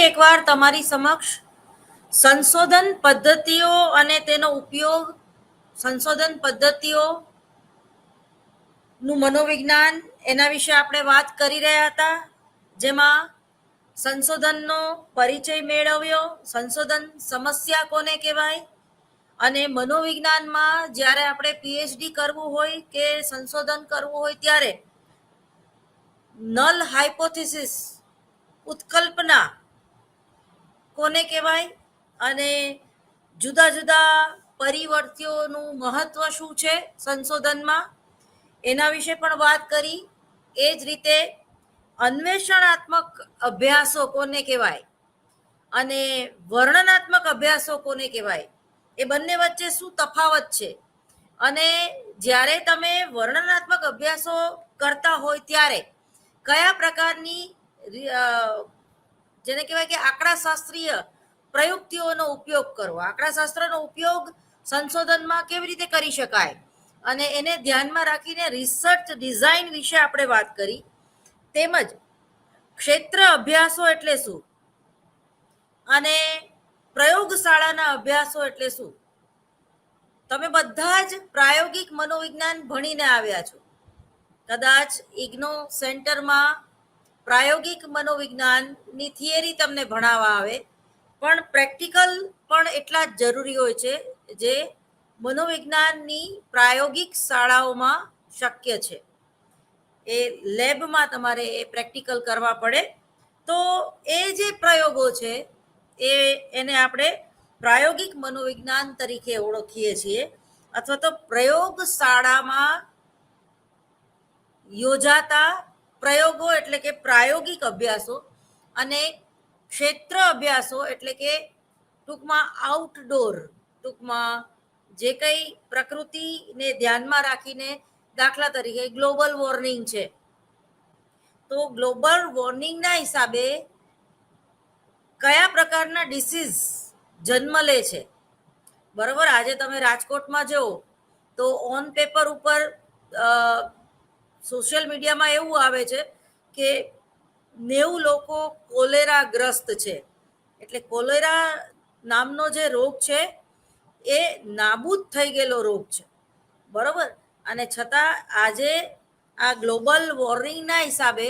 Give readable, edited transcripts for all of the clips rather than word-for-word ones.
એકવાર તમારી સમક્ષ સંશોધન પદ્ધતિઓ અને તેનો ઉપયોગ, સંશોધન પદ્ધતિઓનું મનોવિજ્ઞાન, એના વિશે આપણે વાત કરી રહ્યા હતા, જેમાં સંશોધનનો પરિચય મેળવ્યો, સંશોધન સમસ્યા કોને કહેવાય, અને મનોવિજ્ઞાનમાં જ્યારે આપણે પીએચડી કરવું હોય કે સંશોધન કરવું હોય ત્યારે નલ હાઇપોથિસિસ, ઉત્કલ્પના કોને કહેવાય અને જુદા જુદા પરિવર્તિઓનું મહત્વ શું છે સંશોધનમાં, એના વિશે પણ વાત કરી. એ જ રીતે અન્વેષણાત્મક અભ્યાસો કોને કહેવાય અને વર્ણનાત્મક અભ્યાસો કોને કહેવાય, એ બંને વચ્ચે શું તફાવત છે, અને જ્યારે તમે વર્ણનાત્મક અભ્યાસો કરતા હોય ત્યારે કયા પ્રકારની જેને કહેવાય કે આંકડાશાસ્ત્રીય પ્રયુક્તિઓનો ઉપયોગ કરવો, આંકડાશાસ્ત્રનો ઉપયોગ સંશોધનમાં કેવી રીતે કરી શકાય, અને એને ધ્યાનમાં રાખીને રિસર્ચ ડિઝાઇન વિશે આપણે વાત કરી. તેમજ ક્ષેત્ર અભ્યાસો એટલે શું અને પ્રયોગશાળાના અભ્યાસો એટલે શું. તમે બધા જ પ્રાયોગિક મનોવિજ્ઞાન ભણીને આવ્યા છો. કદાચ ઇગ્નો સેન્ટરમાં પ્રાયોગિક મનોવિજ્ઞાનની થિયરી તમને ભણાવવા આવે, પણ પ્રેક્ટિકલ પણ એટલા જ જરૂરી હોય છે જે મનોવિજ્ઞાનની પ્રાયોગિક શાળાઓમાં શક્ય છે. એ લેબમાં તમારે એ પ્રેક્ટિકલ કરવા પડે. તો એ જે પ્રયોગો છે એને આપણે પ્રાયોગિક મનોવિજ્ઞાન તરીકે ઓળખીએ છીએ, અથવા તો પ્રયોગશાળામાં યોજાતા પ્રયોગો એટલે કે પ્રાયોગિક અભ્યાસો, અને ક્ષેત્ર અભ્યાસો એટલે કે ટૂંકમાં આઉટડોર, ટૂંકમાં જે કંઈ પ્રકૃતિને ધ્યાનમાં રાખીને, દાખલા તરીકે ગ્લોબલ વોર્મિંગ છે, તો ગ્લોબલ વોર્મિંગના હિસાબે કયા પ્રકારના ડિસીઝ જન્મ લે છે. બરાબર, આજે તમે રાજકોટમાં જુઓ તો ઓન પેપર ઉપર સોશિયલ મીડિયામાં એવું આવે છે કે 90 લોકો કોલેરાગ્રસ્ત છે. એટલે કોલેરા નામનો જે રોગ છે એ નાબૂદ થઈ ગયેલો રોગ છે. બરાબર, અને છતાં આજે આ ગ્લોબલ વોર્મિંગના હિસાબે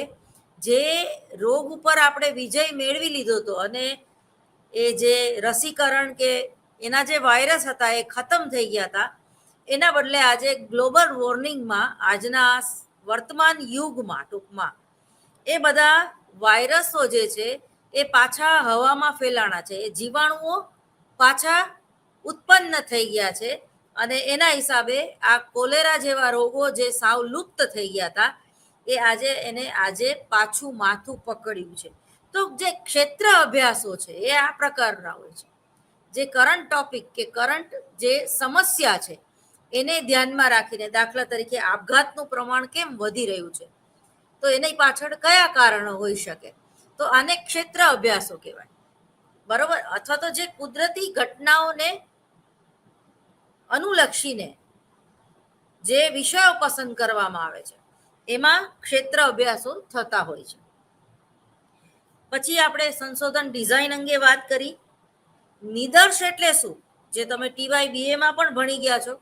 જે રોગ ઉપર આપણે વિજય મેળવી લીધો હતો, અને એ જે રસીકરણ કે એના જે વાયરસ હતા એ ખતમ થઈ ગયા હતા, એના બદલે આજે ગ્લોબલ વોર્મિંગમાં, આજના વર્તમાન યુગમાં ટૂંકમાં એ બધા વાયરસો જે છે એ પાછા હવામાં ફેલાણા છે, એ જીવાણુઓ પાછા ઉત્પન્ન થઈ ગયા છે, અને એના હિસાબે આ કોલેરા જેવા રોગો જે સાવ લુપ્ત થઈ ગયા હતા એ આજે પાછું માથું પકડ્યું છે. તો જે ક્ષેત્ર અભ્યાસો છે એ આ પ્રકારના હોય છે, જે કરંટ ટોપિક કે કરંટ જે સમસ્યા છે એને ધ્યાનમાં રાખીને, દાખલા તરીકે આપઘાતનું પ્રમાણ કેમ વધી રહ્યું છે, તો એની પાછળ કયા કારણો હોઈ શકે, તો આને ક્ષેત્ર અભ્યાસો કહેવાય. બરોબર, અથવા તો જે કુદરતી ઘટનાઓને અનુલક્ષીને જે વિષયો પસંદ કરવામાં આવે છે એમાં ક્ષેત્ર અભ્યાસો થતા હોય છે. પછી આપણે સંશોધન ડિઝાઇન અંગે વાત કરી. નિદર્શ એટલે શું, જે તમે ટીવાય બીએમાં પણ ભણી ગયા છો,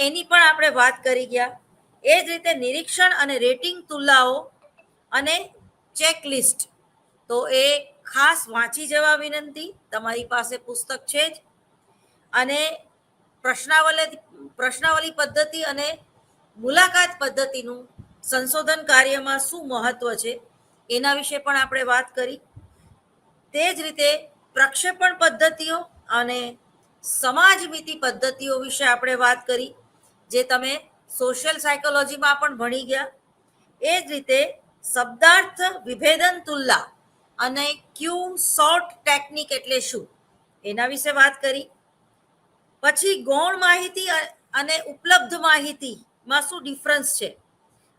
એની પણ આપણે વાત કરી ગયા. એ જ રીતે નિરીક્ષણ અને રેટિંગ તુલનાઓ અને ચેકલિસ્ટ, તો એ ખાસ વાંચી જવા વિનંતી, તમારી પાસે પુસ્તક છે જ. અને પ્રશ્નાવલી પદ્ધતિ અને મુલાકાત પદ્ધતિનું સંશોધન કાર્યમાં શું મહત્વ છે એના વિશે પણ આપણે વાત કરી. તે જ રીતે પ્રક્ષેપણ પદ્ધતિઓ અને સમાજમિતિ પદ્ધતિઓ વિશે આપણે વાત કરી, જે તમે સોશિયલ સાયકોલોજીમાં પણ ભણી ગયા. એ જ રીતે શબ્દાર્થ વિભેદન તુલના અને ક્યુ શોર્ટ ટેકનિક એટલે શું એના વિશે વાત કરી. પછી ગૌણ માહિતી અને ઉપલબ્ધ માહિતીમાં શું ડિફરન્સ છે,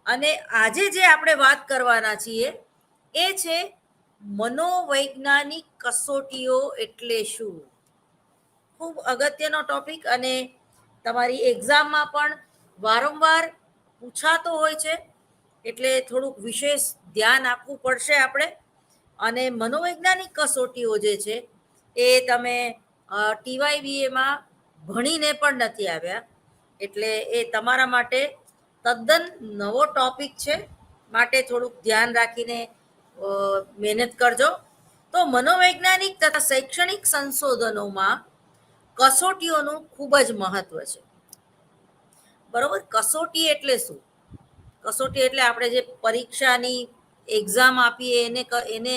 અને આજે જે આપણે વાત કરવાના છીએ એ છે મનોવૈજ્ઞાનિક કસોટીઓ એટલે શું. ખૂબ અગત્યનો ટોપિક, અને તમારી એક્ઝામમાં પણ વારંવાર પૂછાતો હોય છે, એટલે થોડુંક વિશેષ ધ્યાન આપવું પડશે આપણે. અને મનોવૈજ્ઞાનિક કસોટીઓ જે છે એ તમે TYBAમાં ભણીને પણ નથી આવ્યા, એટલે એ તમારા માટે તદ્દન નવો ટોપિક છે, માટે થોડુંક ધ્યાન રાખીને મહેનત કરજો. તો મનોવૈજ્ઞાનિક તથા શૈક્ષણિક સંશોધનોમાં કસોટીઓનું ખૂબ જ મહત્વ છે. બરોબર, કસોટી એટલે શું? કસોટી એટલે આપણે જે પરીક્ષાની એક્ઝામ આપીએ એને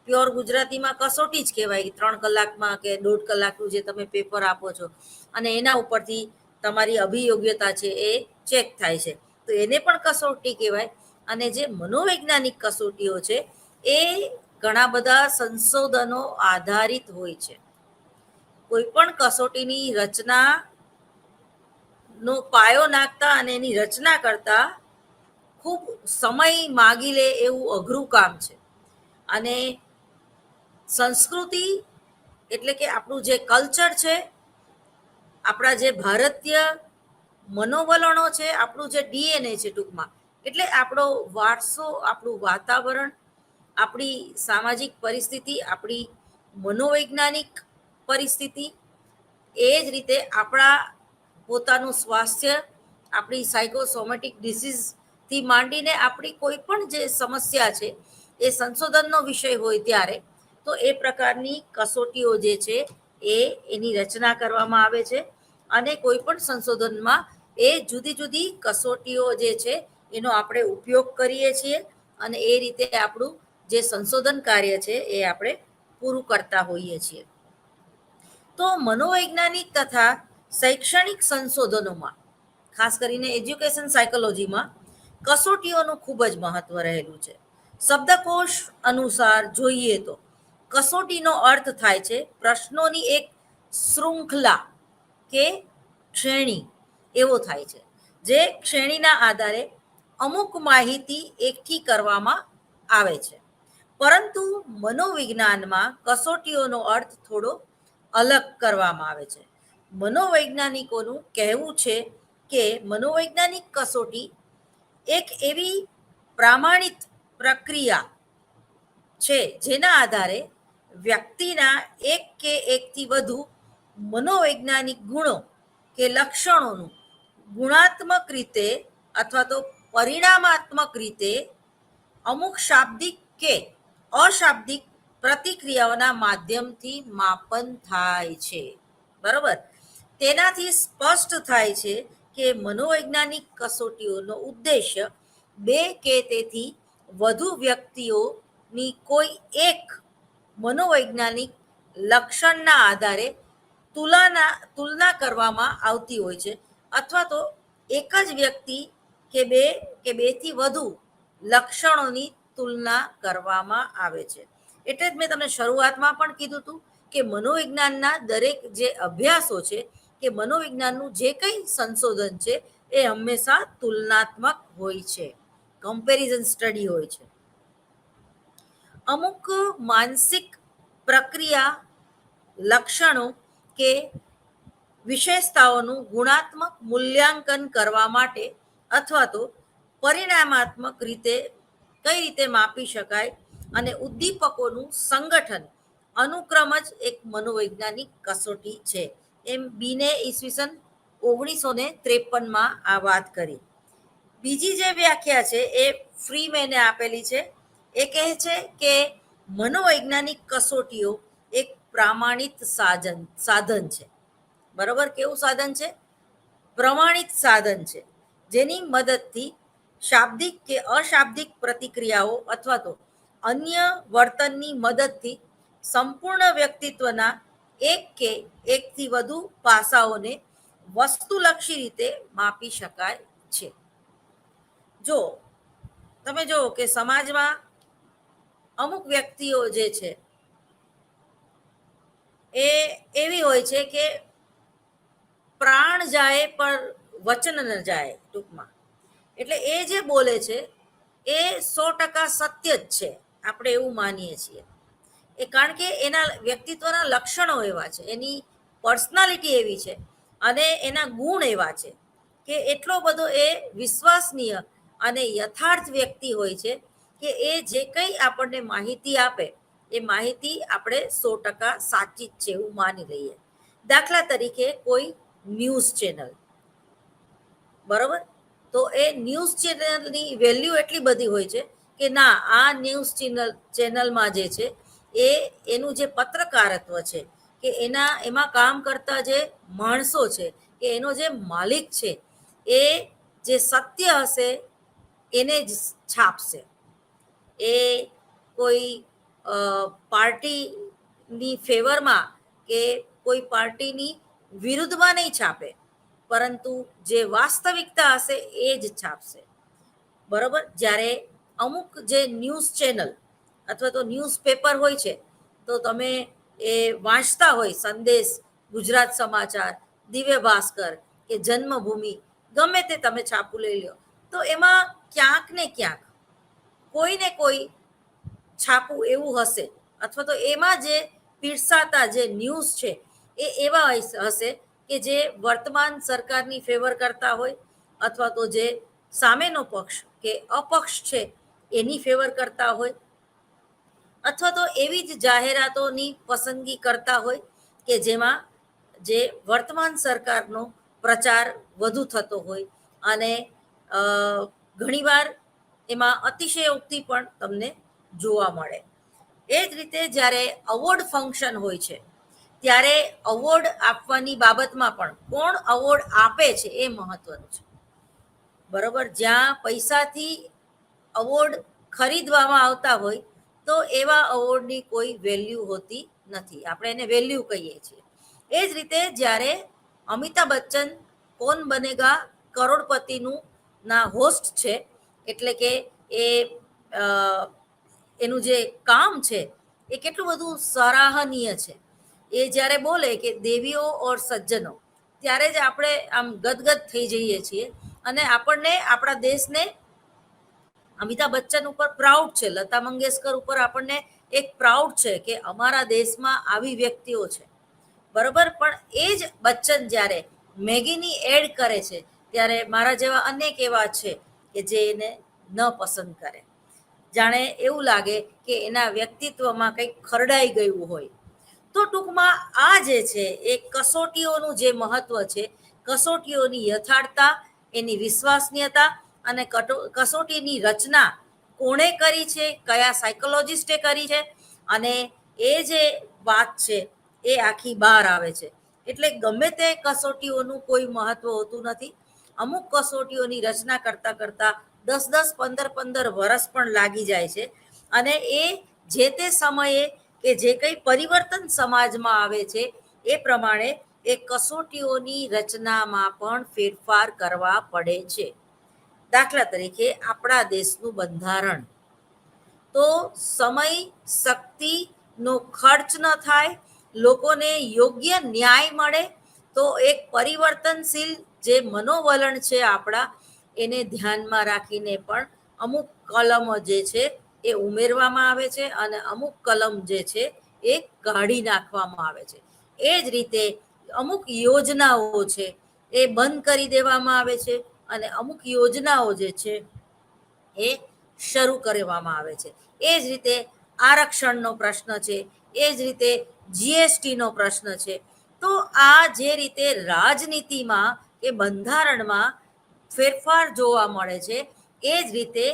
પ્યોર ગુજરાતીમાં કસોટી જ કહેવાય. 3 કલાકમાં કે 1.5 કલાકનું જે તમે પેપર આપો છો અને એના ઉપરથી તમારી અભિયોગ્યતા છે એ ચેક થાય છે, તો એને પણ કસોટી કહેવાય. અને જે મનોવૈજ્ઞાનિક કસોટીઓ છે એ ઘણા બધા સંશોધનો આધારિત હોય છે. કોઈ પણ કસોટીની રચના નો પાયો નાખતા અને એની રચના કરતા ખૂબ સમય માગી લે એવું અઘરું કામ છે. અને સંસ્કૃતિ એટલે કે આપણું જે કલ્ચર છે, આપણા જે ભારતીય મનોવલણો છે, આપણું જે DNA છે ટૂંકમાં, એટલે આપણો વારસો, આપણું વાતાવરણ, આપણી સામાજિક પરિસ્થિતિ, આપણી મનોવૈજ્ઞાનિક પરિસ્થિતિ, એ જ રીતે આપણા પોતાનું સ્વાસ્થ્ય, આપણી સાયકોસોમેટિક ડિસીઝથી માંડીને આપણી કોઈ પણ જે સમસ્યા છે એ સંશોધનનો વિષય હોય ત્યારે તો એ પ્રકારની કસોટીઓ જે છે એ એની રચના કરવામાં આવે છે. અને કોઈ પણ સંશોધનમાં એ જુદી જુદી કસોટીઓ જે છે એનો આપણે ઉપયોગ કરીએ છીએ અને એ રીતે આપણું જે સંશોધન કાર્ય છે એ આપણે પૂરું કરતા હોઈએ છીએ. તો મનોવૈજ્ઞાનિક તથા શૈક્ષણિક સંશોધનોમાં, ખાસ કરીને એજ્યુકેશન સાયકોલોજીમાં કસોટીઓનું ખૂબ જ મહત્વ રહેલું છે. શબ્દકોશ અનુસાર જોઈએ તો કસોટીનો અર્થ થાય છે પ્રશ્નોની એક શૃંખલા કે શ્રેણી એવો થાય છે, જે શ્રેણીના આધારે અમુક માહિતી એકઠી કરવામાં આવે છે. પરંતુ મનોવિજ્ઞાનમાં કસોટીઓનો અર્થ થોડો અલગ કરવામાં આવે છે. મનોવૈજ્ઞાનિકોનું કહેવું છે કે મનોવૈજ્ઞાનિક કસોટી એક એવી પ્રામાણિક પ્રક્રિયા છે જેના આધારે વ્યક્તિના એક કે એકથી વધુ મનોવૈજ્ઞાનિક ગુણો કે લક્ષણોનું ગુણાત્મક રીતે અથવા તો પરિણામાત્મક રીતે અમુક શાબ્દિક કે અશાબ્દિક પ્રતિક્રિયાઓના માધ્યમથી માપન થાય છે. બરોબર, તેનાથી સ્પષ્ટ થાય છે કે મનોવૈજ્ઞાનિક કસોટીઓનો ઉદ્દેશ્ય બે કે તેથી વધુ વ્યક્તિઓની કોઈ એક મનોવૈજ્ઞાનિક લક્ષણના આધારે તુલના કરવામાં આવતી હોય છે, અથવા તો એક જ વ્યક્તિ કે બેથી વધુ લક્ષણોની તુલના કરવામાં આવે છે. એટલે જ મેં તમને શરૂઆતમાં પણ કીધું હતું કે મનોવિજ્ઞાનના દરેક જે અભ્યાસો છે કે મનોવિજ્ઞાનનું જે કંઈ સંશોધન છે એ હંમેશા તુલનાત્મક હોય છે, કમ્પેરિઝન સ્ટડી હોય છે. અમુક માનસિક પ્રક્રિયા, લક્ષણો કે વિશેષતાઓનું ગુણાત્મક મૂલ્યાંકન કરવા માટે અથવા તો પરિણામાત્મક રીતે કઈ રીતે માપી શકાય અને ઉદ્દીપકોનું સંગઠન અનુક્રમ જ એક મનોવૈજ્ઞાનિક કસોટી છે. એમ બીને ઈસવીસન 1953માં આ વાત કરી. બીજી જે વ્યાખ્યા છે એ ફ્રીમેને આપેલી છે. એ કહે છે કે મનોવૈજ્ઞાનિક કસોટીઓ એક પ્રામાણિક સાધન છે. બરોબર, કેવું સાધન છે? પ્રમાણિત સાધન છે, જેની મદદથી શાબ્દિક કે અશાબ્દિક પ્રતિક્રિયાઓ અથવા તો અન્ય વર્તનની મદદથી સંપૂર્ણ વ્યક્તિત્વના એક કે એકથી વધુ પાસાઓને વસ્તુલક્ષી રીતે માપી શકાય છે. જો તમે જુઓ કે સમાજમાં અમુક વ્યક્તિઓ જે છે એ એવી હોય છે કે પ્રાણ જાય પણ વચન ન જાય, ટૂંકમાં. એટલે એ જે બોલે છે એ 100% સત્ય જ છે, આપણે એવું માનીએ છીએ. એ કારણ કે એના વ્યક્તિત્વના લક્ષણો એવા છે, એની પર્સનાલિટી એવી છે અને એના ગુણ એવા છે કે એટલો બધો એ વિશ્વસનીય અને યથાર્થ વ્યક્તિ હોય છે કે એ જે કંઈ આપણને માહિતી આપે એ માહિતી આપણે 100% સાચી જ છે એવું માની લઈએ. દાખલા તરીકે કોઈ ન્યૂઝ ચેનલ, બરોબર, તો એ ન્યૂઝ ચેનલની વેલ્યુ એટલી બધી હોય છે કે ના, આ ન્યૂઝ ચેનલમાં જે છે એ એનું જે પત્રકારત્વ છે કે એમાં કામ કરતા જે માણસો છે કે એનો જે માલિક છે એ જે સત્ય હશે એને જ છાપશે. એ કોઈ પાર્ટીની ફેવરમાં કે કોઈ પાર્ટીની વિરુદ્ધમાં નહીં છાપે, પરંતુ જે વાસ્તવિકતા હશે એ જ છાપશે. બરોબર. જ્યારે અમુક જે ન્યૂઝ ચેનલ અથવા તો ન્યૂઝ પેપર હોય છે, તો તમે એ વાંચતા હોય સંદેશ, ગુજરાત સમાચાર, દિવ્ય ભાસ્કર કે જન્મભૂમિ, ગમે તે તમે છાપું લઈ લો, તો એમાં ક્યાંક ને ક્યાંક કોઈ ને કોઈ છાપું એવું હશે, અથવા તો એમાં જે પીરસાતા જે ન્યૂઝ છે એ એવા હશે કે જે વર્તમાન સરકારની ફેવર કરતા હોય, અથવા તો જે સામેનો પક્ષ કે અપક્ષ છે એની ફેવર કરતા હોય, અથવા તો એવી જ જાહેરાતોની પસંદગી કરતા હોય કે જેમાં જે વર્તમાન સરકારનો પ્રચાર વધુ થતો હોય અને ઘણીવાર એમાં અતિશયોક્તિ પણ તમને જોવા મળે. એ જ રીતે જ્યારે અવોર્ડ ફંક્શન હોય છે ત્યારે અવોર્ડ આપવાની બાબતમાં પણ કોણ અવોર્ડ આપે છે એ મહત્વનું છે. બરોબર. જ્યાં પૈસાથી અવોર્ડ ખરીદવામાં આવતા હોય તો એવા અવોર્ડની કોઈ વેલ્યુ હોતી નથી, આપણે એને વેલ્યુ કહીએ છીએ. એ જ રીતે જ્યારે અમિતાભ બચ્ચન કોન બનેગા કરોડપતિનું ના હોસ્ટ છે, એટલે કે એ એનું જે કામ છે એ કેટલું બધું સરાહનીય છે. એ જ્યારે બોલે કે દેવીઓ ઓર સજ્જનો, ત્યારે જ આપણે આમ ગદગદ થઈ જઈએ છીએ અને આપણને આપણા દેશને અમિતાભ બચ્ચન ઉપર પ્રાઉડ છે, લતા મંગેશકર ઉપર આપણને એક પ્રાઉડ છે કે અમારા દેશમાં આવી વ્યક્તિઓ છે. બરોબર. પણ એ જ બચ્ચન જ્યારે મેગીની એડ કરે છે ત્યારે મારા જેવા અનેક એવા છે કે જે એને ન પસંદ કરે, જાણે એવું લાગે કે એના વ્યક્તિત્વમાં કંઈક ખરડાઈ ગયું હોય. તો ટૂંકમાં આ જે છે એ કસોટીઓનું જે મહત્વ છે, કસોટીઓની યથાર્થતા, એની વિશ્વસનીયતા અને કસોટીની રચના કોણે કરી છે, કયા સાયકોલોજિસ્ટે કરી છે, અને એ જે વાત છે એ આખી બહાર આવે છે. એટલે ગમે તે કસોટીઓનું કોઈ મહત્વ હોતું નથી. અમુક કસોટીઓની રચના કરતા કરતા 10-10, 15-15 વર્ષ પણ લાગી જાય છે, અને એ જે તે સમયે કે જે કંઈ પરિવર્તન સમાજમાં આવે છે એ પ્રમાણે એ કસોટીઓની રચનામાં પણ ફેરફાર કરવા પડે છે. દાખલા તરીકે આપણા દેશનું બંધારણ, તો સમય શક્તિનો ખર્ચ ન થાય, લોકોને યોગ્ય ન્યાય મળે, તો એક પરિવર્તનશીલ જે મનોવલણ છે આપણા, એને ધ્યાનમાં રાખીને પણ અમુક કલમો જે છે એ ઉમેરવામાં આવે છે અને અમુક કલમ જે છે એ કાઢી નાખવામાં આવે છે. એ જ રીતે અમુક યોજનાઓ છે એ બંધ કરી દેવામાં આવે છે અને અમુક યોજનાઓ જે છે એ શરૂ કરવામાં આવે છે. એ જ રીતે આરક્ષણનો પ્રશ્ન છે, એ જ રીતે જીએસટીનો પ્રશ્ન છે. તો આ જે રીતે રાજનીતિમાં કે બંધારણમાં ફેરફાર જોવા મળે છે, એ જ રીતે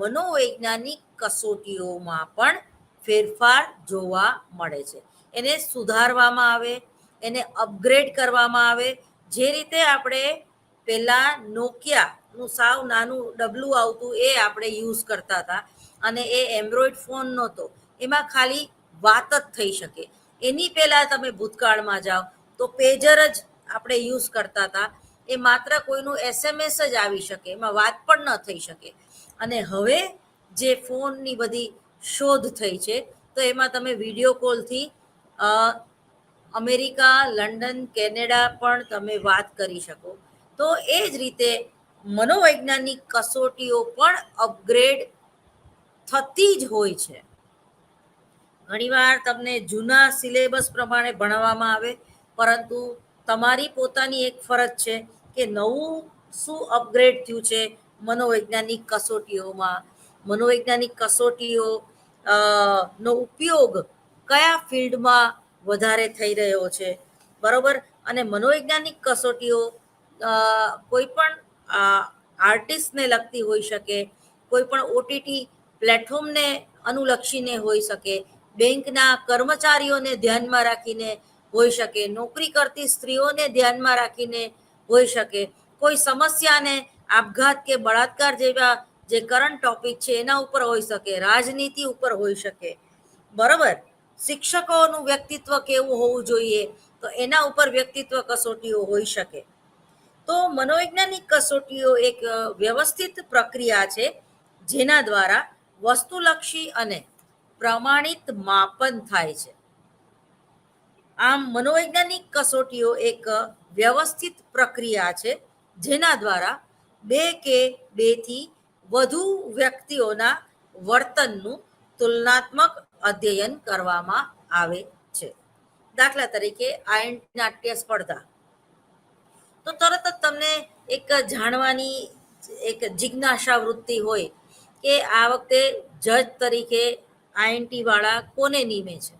મનોવૈજ્ઞાનિક કસોટીઓમાં પણ ફેરફાર જોવા મળે છે. એને સુધારવામાં આવે, એને અપગ્રેડ કરવામાં આવે. જે રીતે આપણે પહેલા નોકિયાનું સાવ નાનું ડબલું આવતું એ આપણે યુઝ કરતા હતા, અને એ એન્ડ્રોઈડ ફોન નહોતો, એમાં ખાલી વાત જ થઈ શકે. એની પહેલાં તમે ભૂતકાળમાં જાઓ તો પેજર જ આપણે યુઝ કરતા હતા. એ માત્ર કોઈનું એસએમએસ જ આવી શકે, એમાં વાત પણ ન થઈ શકે. અને હવે જે ફોનની બધી શોધ થઈ છે, તો એમાં તમે વિડીયો કોલથી અમેરિકા, લંડન, કેનેડા પણ તમે વાત કરી શકો. તો એ જ રીતે મનોવૈજ્ઞાનિક કસોટીઓ પણ અપગ્રેડ થતી જ હોય છે. ઘણીવાર તમને જૂના સિલેબસ પ્રમાણે ભણવામાં આવે, પરંતુ તમારી પોતાની એક ફરજ છે કે નવું શું અપગ્રેડ થયું છે મનોવૈજ્ઞાનિક કસોટીઓમાં. મનોવૈજ્ઞાનિક કસોટીઓ નો ઉપયોગ કયા ફિલ્ડમાં વધારે થઈ રહ્યો છે, બરોબર. અને મનોવૈજ્ઞાનિક કસોટીઓ કોઈ પણ આર્ટિસ્ટને લગતી હોઈ શકે, કોઈ પણ ઓટીટી પ્લેટફોર્મને અનુલક્ષીને હોઈ શકે, બેંકના કર્મચારીઓને ધ્યાનમાં રાખીને હોઈ શકે, નોકરી કરતી સ્ત્રીઓને ધ્યાનમાં રાખીને હોઈ શકે, કોઈ સમસ્યાને આપઘાત કે બળાત્કાર જેવા જે કરંટ ટોપિક છે એના ઉપર હોઈ શકે, રાજનીતિ ઉપર હોઈ શકે, બરોબર. શિક્ષકોનું વ્યક્તિત્વ કેવું હોવું જોઈએ તો એના ઉપર વ્યક્તિત્વ કસોટીઓ હોઈ શકે. તો મનોવૈજ્ઞાનિક કસોટીઓ એક વ્યવસ્થિત પ્રક્રિયા છે જેના દ્વારા વસ્તુલક્ષી અને પ્રમાણિત માપન થાય છે. આમ મનોવૈજ્ઞાનિક કસોટીઓ એક વ્યવસ્થિત પ્રક્રિયા છે જેના દ્વારા બે કે બેથી વધુ વ્યક્તિઓના વર્તનનું તુલનાત્મક અધ્યયન કરવામાં આવે છે. દાખલા તરીકે આઈએનટી નાટ્ય સ્પર્ધા, તો તરત જ તમને એક જાણવાની એક જિજ્ઞાસા વૃત્તિ હોય કે આ વખતે જજ તરીકે આઈએનટી વાળા કોને નીમે છે,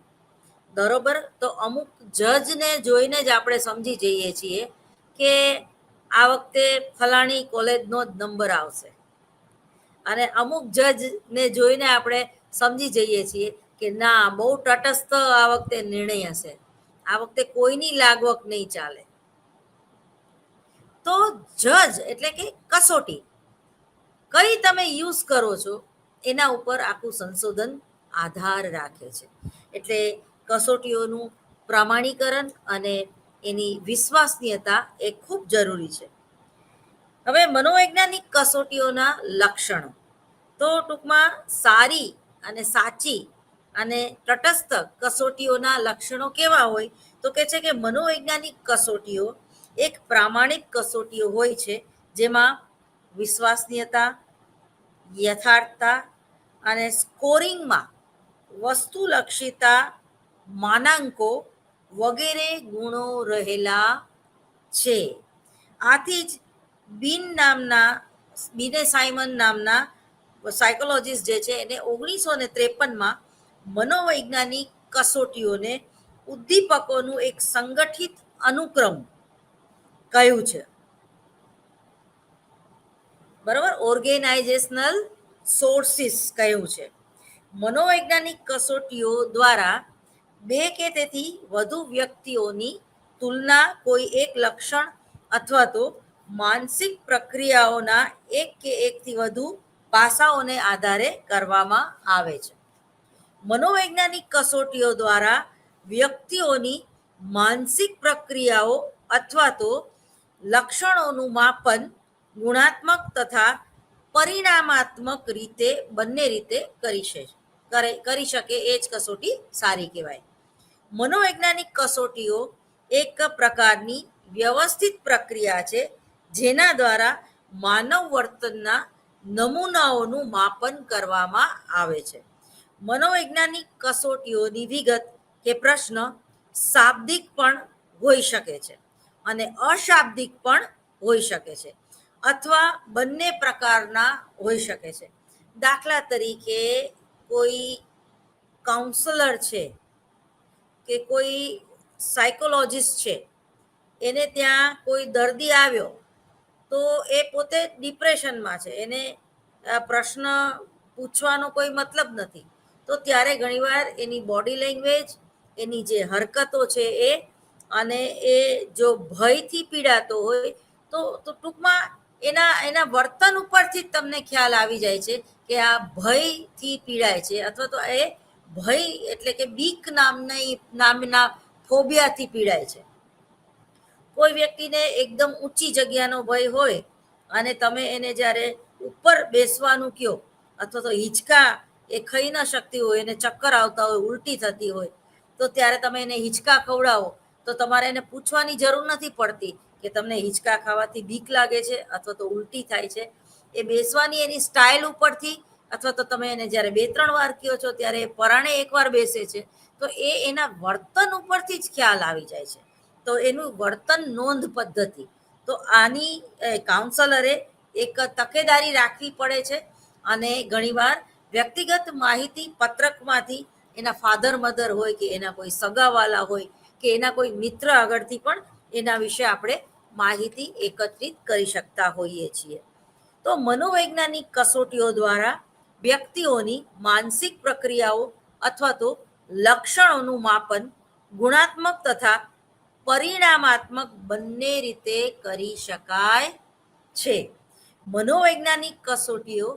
બરોબર. તો અમુક જજને જોઈને જ આપણે સમજી જઈએ છીએ કે આ વખતે ફલાણી કોલેજનો જ નંબર આવશે, અને અમુક જજને જોઈને આપણે સમજી જઈએ છીએ કે ના, બહુ તટસ્થ આ વખતે નિર્ણય હશે, આ વખતે કોઈની લાગવક નહીં ચાલે. તો જજ એટલે કે કસોટી કઈ તમે યુઝ કરો છો એના ઉપર આખું સંશોધન આધાર રાખે છે. એટલે કસોટીઓનું પ્રમાણીકરણ અને એની વિશ્વસનીયતા એ ખૂબ જરૂરી છે. હવે મનોવૈજ્ઞાનિક કસોટીઓના લક્ષણો, તો ટૂંકમાં સારી અને સાચી અને તટસ્થ કસોટીઓના લક્ષણો કેવા હોય તો કે છે કે મનોવૈજ્ઞાનિક કસોટીઓ એક પ્રામાણિક કસોટીઓ હોય છે જેમાં વિશ્વસનીયતા, યથાર્થતા અને સ્કોરિંગમાં વસ્તુલક્ષિતા, માનાંકો વગેરે ગુણો રહેલા છે. આથી જ બીને સાયમન નામના સાયકોલોજીસ્ટ જે છે એને 1953માં મનોવૈજ્ઞાનિક કસોટીઓને ઉદ્દીપકોનું એક સંગઠિત અનુક્રમ કહ્યું છે, બરાબર. ઓર્ગેનાઇઝેશનલ સોર્સિસ કહ્યું છે. મનોવૈજ્ઞાનિક કસોટીઓ દ્વારા બે કે તેથી વધુ વ્યક્તિઓની તુલના કોઈ એક લક્ષણ અથવા તો માનસિક પ્રક્રિયાઓના એક કે એકથી વધુ પાસાઓને આધારે કરવામાં આવે છે. મનોવૈજ્ઞાનિક કસોટીઓ દ્વારા વ્યક્તિઓની માનસિક પ્રક્રિયાઓ અથવા તો લક્ષણોનું માપન ગુણાત્મક તથા પરિણામાત્મક રીતે બંને રીતે કરી શકે એ જ કસોટી સારી કહેવાય. મનોવૈજ્ઞાનિક કસોટીઓ એક પ્રકારની વ્યવસ્થિત પ્રક્રિયા છે જેના દ્વારા માનવ વર્તનના નમૂનાઓનું માપન કરવામાં આવે છે. મનોવૈજ્ઞાનિક કસોટીઓની વિગત કે પ્રશ્ન શાબ્દિક પણ હોઈ શકે છે અને અશાબ્દિક પણ હોઈ શકે છે અથવા બંને પ્રકારના હોઈ શકે છે. દાખલા તરીકે કોઈ કાઉન્સલર છે કે કોઈ સાયકોલોજીસ્ટ છે, એને ત્યાં કોઈ દર્દી આવ્યો તો એ પોતે ડિપ્રેશનમાં છે, એને પ્રશ્ન પૂછવાનો કોઈ મતલબ નથી, તો ત્યારે ઘણીવાર એની બોડી લેંગ્વેજ, એની જે હરકતો છે એ, અને એ જો ભયથી પીડાતો હોય તો ટૂંકમાં એના વર્તન ઉપરથી જ તમને ખ્યાલ આવી જાય છે કે આ ભયથી પીડાય છે અથવા તો એ ભય એટલે કે બીક નામના ફોબિયાથી પીડાય છે. કોઈ વ્યક્તિને એકદમ ઊંચી જગ્યાનો ભય હોય અને તમે એને જ્યારે ઉપર બેસવાનું કહો અથવા તો હિંચકા એ ખાઈ ન શકતી હોય, એને ચક્કર આવતા હોય, ઉલટી થતી હોય, તો ત્યારે તમે એને હિંચકા ખવડાવો તો તમારે એને પૂછવાની જરૂર નથી પડતી કે તમને હિંચકા ખાવાથી બીક લાગે છે અથવા તો ઉલટી થાય છે. એ બેસવાની એની સ્ટાઇલ ઉપરથી અથવા તો તમે એને જ્યારે 2-3 વાર કહો છો ત્યારે પરાણે એકવાર બેસે છે તો એ એના વર્તન ઉપરથી જ ખ્યાલ આવી જાય છે. તો એનું વર્તન નોંધ પદ્ધતિ, તો આની કાઉન્સલરે એક તકેદારી રાખવી પડે છે અને ઘણીવાર વ્યક્તિગત માહિતી પત્રકમાંથી એના ફાધર મધર હોય કે એના કોઈ સગાવાલા હોય કે એના કોઈ મિત્ર આગળથી પણ એના વિશે આપણે માહિતી એકત્રિત કરી શકતા હોઈએ છીએ. તો મનોવૈજ્ઞાનિક કસોટીઓ દ્વારા વ્યક્તિઓની માનસિક પ્રક્રિયાઓ અથવા તો લક્ષણોનું માપન ગુણાત્મક તથા પરિણામાત્મક બંને રીતે કરી શકાય છે. મનોવૈજ્ઞાનિક કસોટીઓ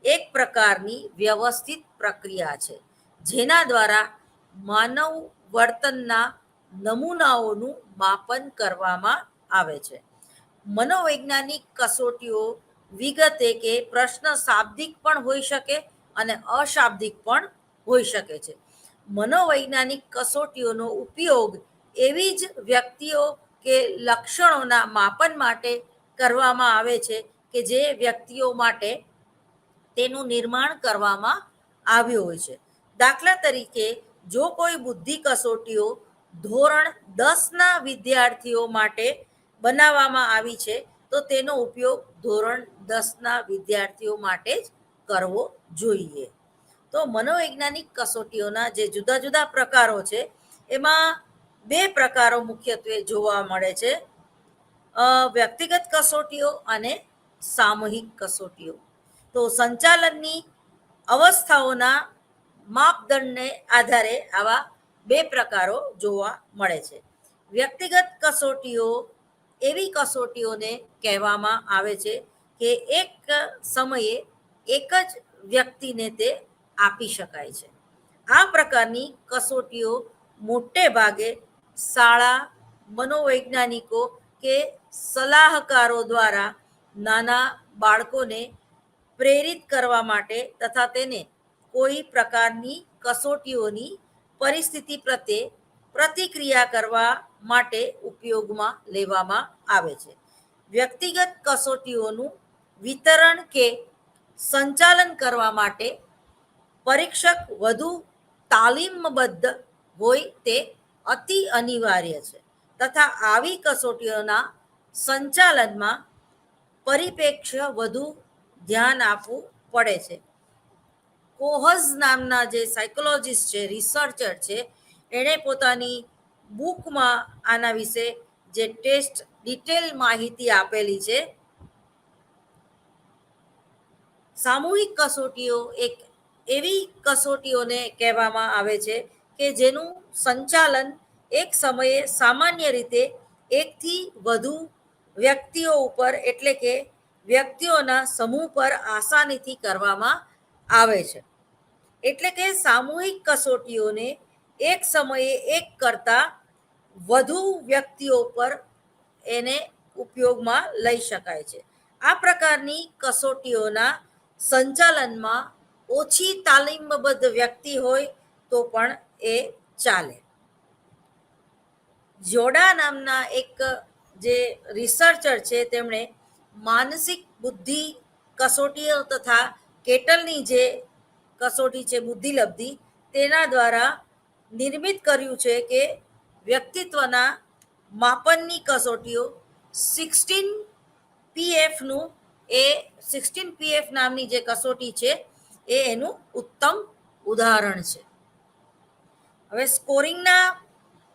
એક પ્રકારની વ્યવસ્થિત પ્રક્રિયા છે જેના દ્વારા માનવ વર્તનના નમૂનાઓનું માપન કરવામાં આવે છે. મનોવૈજ્ઞાનિક કસોટીઓ વિગતે કે પ્રશ્ન શાબ્દિક પણ હોઈ શકે અને અશાબ્દિક પણ હોઈ શકે છે. મનોવૈજ્ઞાનિક કસોટીઓનો ઉપયોગ એવી જ વ્યક્તિઓ કે લક્ષણોના માપન માટે કરવામાં આવે છે કે જે વ્યક્તિઓ માટે તેનું નિર્માણ કરવામાં આવ્યું હોય છે. દાખલા તરીકે જો કોઈ બુદ્ધિ કસોટીઓ ધોરણ 10ના વિદ્યાર્થીઓ માટે બનાવવામાં આવી છે તો તેનો ઉપયોગ ધોરણ 10ના વિદ્યાર્થીઓ માટે જ કરવો જોઈએ. તો મનોવૈજ્ઞાનિક કસોટીઓના જે જુદા જુદા પ્રકારો છે એમાં 2 પ્રકારો મુખ્યત્વે જોવા મળે છે, વ્યક્તિગત કસોટીઓ અને સામૂહિક કસોટીઓ. તો સંચાલનની અવસ્થાઓના માપદંડને આધારે આવા 2 પ્રકારો જોવા મળે છે. વ્યક્તિગત કસોટીઓ એવી કસોટીઓને કહેવામાં આવે છે કે એક સમયે એક જ વ્યક્તિને તે આપી શકાય છે. આ પ્રકારની કસોટીઓ મોટે ભાગે શાળા મનોવૈજ્ઞાનિકો કે સલાહકારો દ્વારા નાના બાળકોને પ્રેરિત કરવા માટે તથા તેને કોઈ પ્રકારની કસોટીઓની પરિસ્થિતિ પ્રત્યે પ્રતિક્રિયા કરવા માટે ઉપયોગમાં લેવામાં આવે છે. વ્યક્તિગત કસોટીઓનું વિતરણ કે સંચાલન કરવા માટે પરીક્ષક વધુ તાલીમબદ્ધ હોય તે અતિ અનિવાર્ય છે તથા આવી કસોટીઓના સંચાલનમાં પરિપ્રેક્ષ્ય વધુ ધ્યાન આપવું પડે છે. કોહઝ નામના જે સાયકોલોજીસ્ટ છે, રિસર્ચર છે, એણે પોતાની બુકમાં આના વિશે જે ટેસ્ટ ડિટેલ માહિતી આપેલી છે. સામૂહિક કસોટીઓ એક એવી કસોટીઓને કહેવામાં આવે છે કે જેનું સંચાલન એક સમયે સામાન્ય રીતે એકથી વધુ વ્યક્તિઓ ઉપર એટલે કે વ્યક્તિઓના સમૂહ પર આસાનીથી કરવામાં આવે છે. એટલે કે સામૂહિક કસોટીઓને એક સમયે એક કરતાં વધુ વ્યક્તિઓ પર એને ઉપયોગમાં લઈ શકાય છે. આ પ્રકારની કસોટીઓના સંચાલનમાં ઓછી તાલીમબદ્ધ વ્યક્તિ હોય તો પણ એ ચાલે. જોડા નામના એક જે રિસર્ચર છે તેમણે માનસિક બુદ્ધિ કસોટીઓ તથા કેટલની જે કસોટી છે બુદ્ધિલબ્ધિ તેના દ્વારા નિર્મિત કર્યું છે કે વ્યક્તિત્વના માપનની કસોટીઓ 16PFનું એ 16PF નામની જે કસોટી છે એ એનું ઉત્તમ ઉદાહરણ છે. હવે સ્કોરિંગના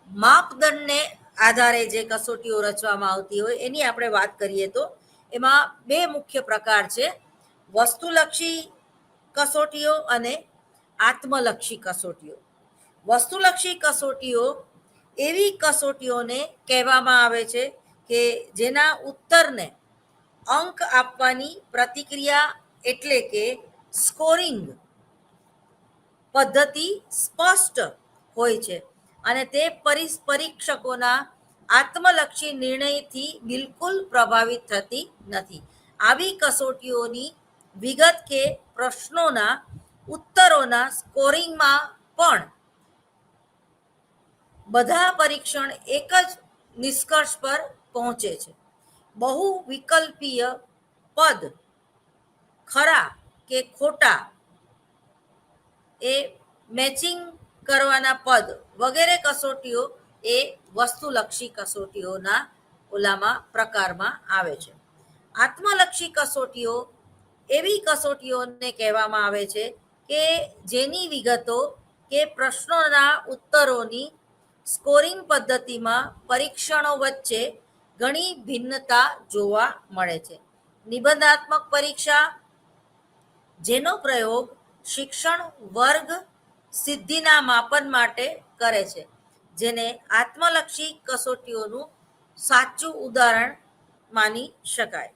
માપદંડને આધારે જે કસોટીઓ રચવામાં આવતી હોય એની આપણે વાત કરીએ તો એમાં 2 મુખ્ય પ્રકાર છે, વસ્તુલક્ષી કસોટીઓ અને આત્મલક્ષી કસોટીઓ. વસ્તુલક્ષી કસોટીઓ એવી કસોટીઓને કહેવામાં આવે છે કે જેના ઉત્તરને અંક આપવાની પ્રતિક્રિયા એટલે કે સ્કોરિંગ પદ્ધતિ સ્પષ્ટ હોય છે અને તે પરીક્ષકોના આત્મલક્ષી નિર્ણયથી બિલકુલ પ્રભાવિત થતી નથી. આવી કસોટીઓની વિગત કે પ્રશ્નોના ઉત્તરોના સ્કોરિંગમાં પણ બધા પરીક્ષણ એક જ નિષ્કર્ષ પર પહોંચે છે. બહુ વિકલ્પીય પદ ખરા કે ખોટા એ મેચિંગ કરવાના પદ વગેરે કસોટીઓ એ વસ્તુલક્ષી કસોટીઓના ઓલામાં પ્રકારમાં આવે છે. આત્મલક્ષી કસોટીઓ એવી કસોટીઓને કહેવામાં આવે છે કે જેની વિગતો કે પ્રશ્નોના ઉત્તરોની સ્કોરિંગ પદ્ધતિમાં પરીક્ષણો વચ્ચે ઘણી ભિન્નતા જોવા મળે છે. નિબંધાત્મક પરીક્ષા, જેનો પ્રયોગ શિક્ષણ વર્ગ સિદ્ધિના માપન માટે કરે છે, જેને આત્મલક્ષી કસોટીઓનું સાચું ઉદાહરણ માની શકાય.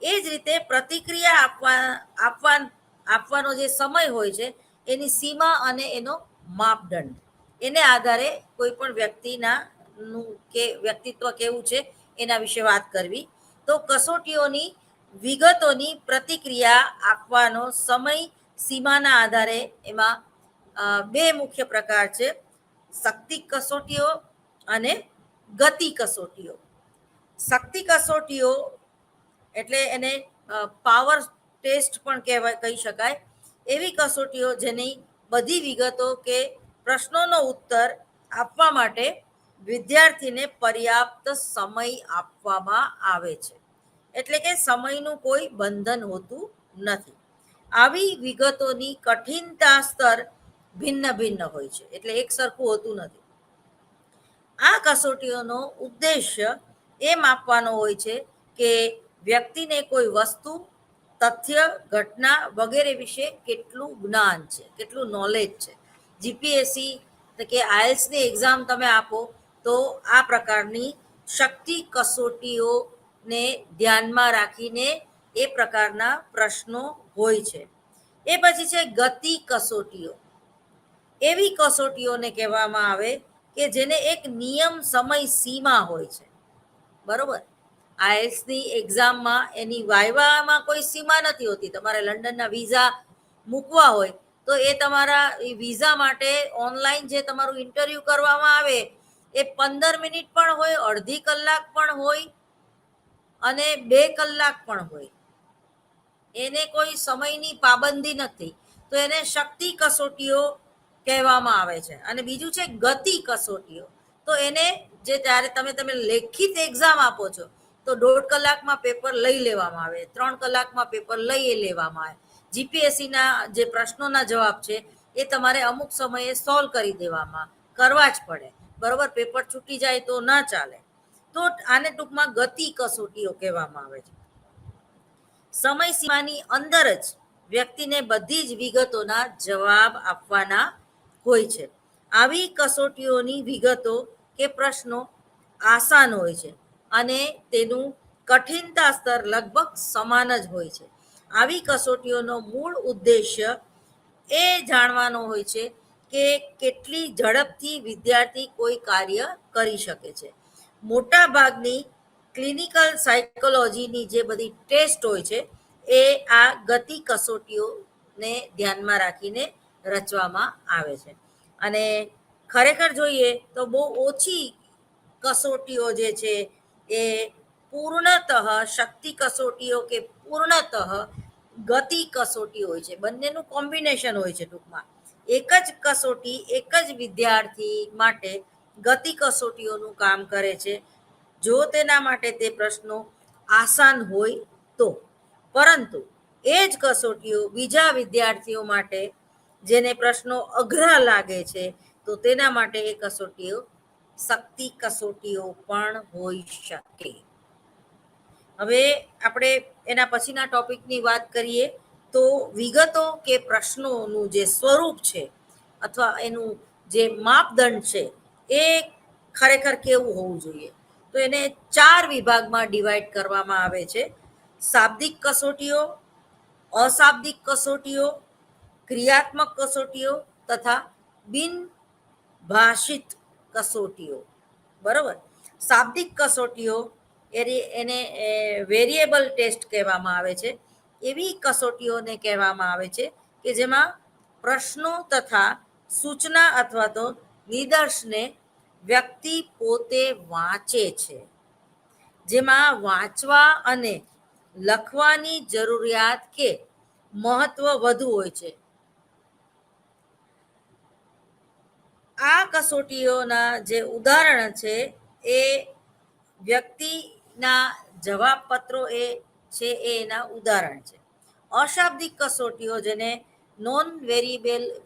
એ જ રીતે પ્રતિક્રિયા આપવાનો જે સમય હોય છે એની સીમા અને એનો માપદંડ, એને આધારે કોઈ પણ વ્યક્તિના કે વ્યક્તિત્વ કેવું છે એના વિશે વાત કરવી. તો કસોટીઓની વિગતોની પ્રતિક્રિયા આપવાનો સમય સીમાના આધારે એમાં બે મુખ્ય પ્રકાર છે: શક્તિ કસોટીઓ અને ગતિ કસોટીઓ. શક્તિ કસોટીઓ એટલે એને પાવર ટેસ્ટ પણ કહી શકાય. એવી કસોટીઓ જેની બધી વિગતો કે પ્રશ્નોનો ઉત્તર આપવા માટે વિદ્યાર્થીને પર્યાપ્ત સમય આપવામાં આવે છે, એટલે કે સમયનું કોઈ બંધન હોતું નથી. આવી વિગતોની કઠિનતા સ્તર ભિન્ન ભિન્ન હોય છે, એટલે એક સરખું હોતું નથી. આ કસોટીઓનો ઉદ્દેશ્ય એ માપવાનો હોય છે કે વ્યક્તિને કોઈ વસ્તુ, તથ્ય, ઘટના વગેરે વિશે કેટલું જ્ઞાન છે, કેટલું નોલેજ છે. જીપીએસસી કે આઈએલ્સની એક્ઝામ તમે આપો તો આ પ્રકારની શક્તિ કસોટીઓને ધ્યાનમાં રાખીને એ પ્રકારના પ્રશ્નો હોય છે. એ પછી છે ગતિ કસોટીઓ. એવી કસોટીઓને કહેવામાં આવે કે જેને એક નિયમ સમય સીમા હોય છે. બરોબર, આઈએલ્સની એક્ઝામમાં એની વાયવામાં કોઈ સીમા નથી હોતી. તમારે લંડનના વિઝા મૂકવા હોય તો એ તમારા વિઝા માટે ઓનલાઈન જે તમારું ઇન્ટરવ્યુ કરવામાં આવે એ 15 મિનિટ પણ હોય, અડધી કલાક પણ હોય અને 2 કલાક પણ હોય. એને કોઈ સમયની પાબંદી નથી, તો એને શક્તિ કસોટીઓ કહેવામાં આવે છે. અને બીજું છે ગતિ કસોટીઓ. તો એને જે જ્યારે તમે લેખિત એક્ઝામ આપો છો તો 1.5 કલાકમાં પેપર લઈ લેવામાં આવે, 3 કલાકમાં પેપર લઈ લેવામાં આવે. જીપીએસસીના જે પ્રશ્નોના જવાબ છે એ તમારે અમુક સમયે સોલ્વ કરી દેવામાં કરવા જ પડે. બરોબર, પેપર છૂટી જાય તો ના ચાલે. તો આને ટૂંકમાં ગતિ કસોટીઓ કહેવામાં આવે છે. સમય સીમાની અંદર જ વ્યક્તિને બધી જ વિગતોના જવાબ આપવાના હોય છે. આવી કસોટીઓની વિગતો કે પ્રશ્નો આસાન હોય છે અને તેનું કઠિનતા સ્તર લગભગ સમાન જ હોય છે. આવી કસોટીઓનો મૂળ ઉદ્દેશ્ય એ જાણવાનો હોય છે કે કેટલી ઝડપથી વિદ્યાર્થી કોઈ કાર્ય કરી શકે છે. મોટા ભાગની ક્લિનિકલ સાયકોલોજીની જે બધી ટેસ્ટ હોય છે એ આ ગતિ કસોટીઓને ધ્યાનમાં રાખીને રચવામાં આવે છે. અને ખરેખર જોઈએ તો બહુ ઓછી કસોટીઓ જે છે એ પૂર્ણતઃ શક્તિ કસોટીઓ કે પૂર્ણતઃ ગતિ કસોટી હોય છે. બંનેનું કોમ્બિનેશન હોય છે. ટૂંકમાં એક જ કસોટી એક જ વિદ્યાર્થી માટે ગતિ કસોટીઓનું કામ કરે છે, જો તેના માટે તે પ્રશ્નો આસાન હોય તો. પરંતુ એ જ કસોટીઓ બીજા વિદ્યાર્થીઓ માટે જેને પ્રશ્નો અઘરા લાગે છે તો તેના માટે એ કસોટીઓ શક્તિ કસોટીઓ પણ હોઈ શકે. હવે આપણે એના પછીના ટોપિકની વાત કરીએ તો વિગતો કે પ્રશ્નોનું જે સ્વરૂપ છે અથવા એનું જે માપદંડ છે એ ખરેખર કેવું હોવું જોઈએ. તો એને 4 વિભાગમાં ડિવાઈડ કરવામાં આવે છે: શાબ્દિક કસોટીઓ, અશાબ્દિક કસોટીઓ, ક્રિયાત્મક કસોટીઓ તથા બિનભાષિત કસોટીઓ. બરોબર, શાબ્દિક કસોટીઓ એને વેરિયેબલ ટેસ્ટ કહેવામાં આવે છે. એવી કસોટીઓને કહેવામાં આવે છે કે જેમાં પ્રશ્નો તથા સૂચના અથવા તો નિદર્શને વ્યક્તિ પોતે વાંચે છે, જેમાં વાંચવા અને લખવાની જરૂરિયાત કે મહત્વ વધુ હોય છે. આ કસોટીઓના જે ઉદાહરણ છે એ વ્યક્તિના જવાબ પત્રો એ છે, એ એના ઉદાહરણ છે. અશાબ્દિક કસોટીઓ જેને નોન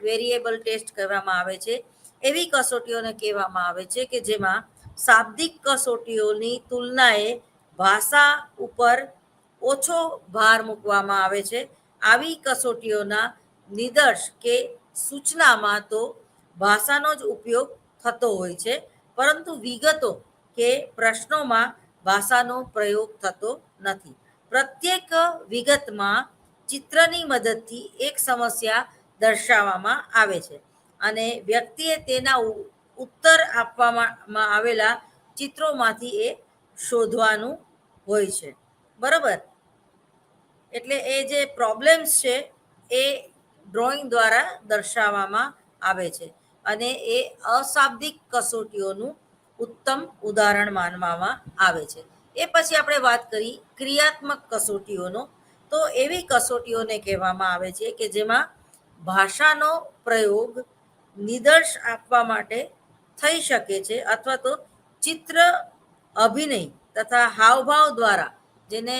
વેરિયેબલ ટેસ્ટ કહેવામાં આવે છે. એવી કસોટીઓને કહેવામાં આવે છે કે જેમાં શાબ્દિક કસોટીઓની તુલનાએ ભાષા ઉપર ઓછો ભાર મૂકવામાં આવે છે. આવી કસોટીઓના નિદર્શ કે સૂચનામાં તો ભાષાનો જ ઉપયોગ થતો હોય છે, પરંતુ વિગતો કે પ્રશ્નોમાં ભાષાનો પ્રયોગ થતો નથી. પ્રત્યેક વિગતમાં ચિત્રની મદદથી એક સમસ્યા દર્શાવવામાં આવે છે અને વ્યક્તિએ તેના ઉત્તર આપવામાં આવેલા ચિત્રોમાંથી એ શોધવાનું હોય છે. બરાબર. એટલે એ જે પ્રોબ્લેમ્સ છે એ ડ્રોઈંગ દ્વારા દર્શાવવામાં આવે છે અને એ અશાબ્દિક કસોટીઓનું ઉત્તમ ઉદાહરણ માનવામાં આવે છે. એ પછી આપણે વાત કરી ક્રિયાત્મક કસોટીઓનો. તો એવી કસોટીઓને કહેવામાં આવે છે કે જેમાં ભાષાનો પ્રયોગ નિદર્શ આપવા માટે થઈ શકે છે અથવા તો ચિત્ર, અભિનય તથા હાવભાવ દ્વારા, જેને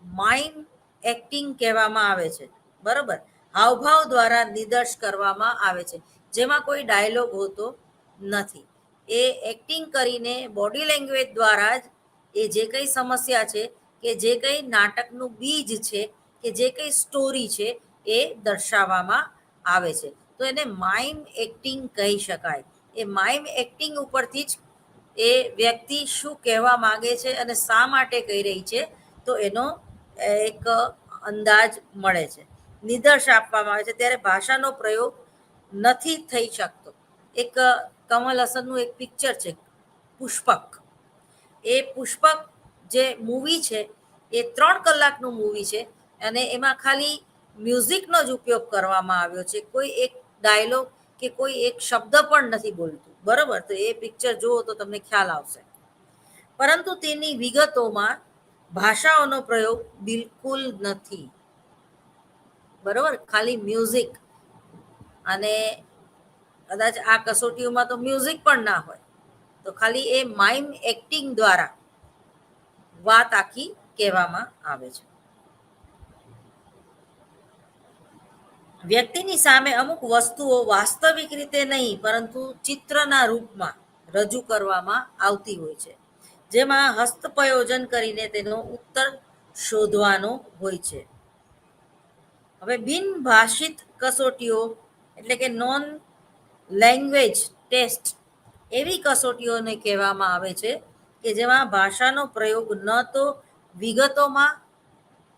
માઇમ એક્ટિંગ કહેવામાં આવે છે. બરોબર. હાવભાવ દ્વારા નિદર્શ કરવામાં આવે છે, જેમાં કોઈ ડાયલોગ હોતો નથી. એ એક્ટિંગ કરીને બોડી લેંગ્વેજ દ્વારા જ એ જે કંઈ સમસ્યા છે કે જે કંઈ નાટકનું બીજ છે કે જે કંઈ સ્ટોરી છે એ દર્શાવવામાં આવે છે. તો એને માઇમ એક્ટિંગ કહી શકાય. એ માઇમ એક્ટિંગ ઉપરથી જ એ વ્યક્તિ શું કહેવા માંગે છે અને શા માટે કહી રહી છે તો એનો એક અંદાજ મળે છે. નિદર્શ આપવામાં આવે છે ત્યારે ભાષાનો પ્રયોગ નથી થઈ શકતો. એક કમલ હસનનું એક પિક્ચર છે પુષ્પક. એ પુષ્પક જે મૂવી છે એ 3 કલાકનું મૂવી છે અને એમાં ખાલી મ્યુઝિકનો જ ઉપયોગ કરવામાં આવ્યો છે. કોઈ એક ડાયલોગ કે કોઈ એક શબ્દ પણ નથી બોલતું. બરોબર. તો એ પિક્ચર જુઓ તો તમને ખ્યાલ આવશે. પરંતુ તેની વિગતોમાં ભાષાઓનો પ્રયોગ બિલકુલ નથી. બરોબર. ખાલી મ્યુઝિક, અને કદાચ આ કસોટીઓમાં તો મ્યુઝિક પણ ના હોય, તો ખાલી એ માઇમ એક્ટિંગ દ્વારા વાત આખી કહેવામાં આવે છે. વ્યક્તિની સામે અમુક વસ્તુઓ વાસ્તવિક રીતે નહીં પરંતુ ચિત્રના રૂપમાં રજૂ કરવામાં આવતી હોય છે, જેમાં હસ્તપ્રયોજન કરીને તેનો ઉત્તર શોધવાનો હોય છે. હવે બિનભાષિત કસોટીઓ એટલે કે નોન લેંગ્વેજ ટેસ્ટ એવી કસોટીઓને કહેવામાં આવે છે કે જેમાં ભાષાનો પ્રયોગ ન તો વિગતોમાં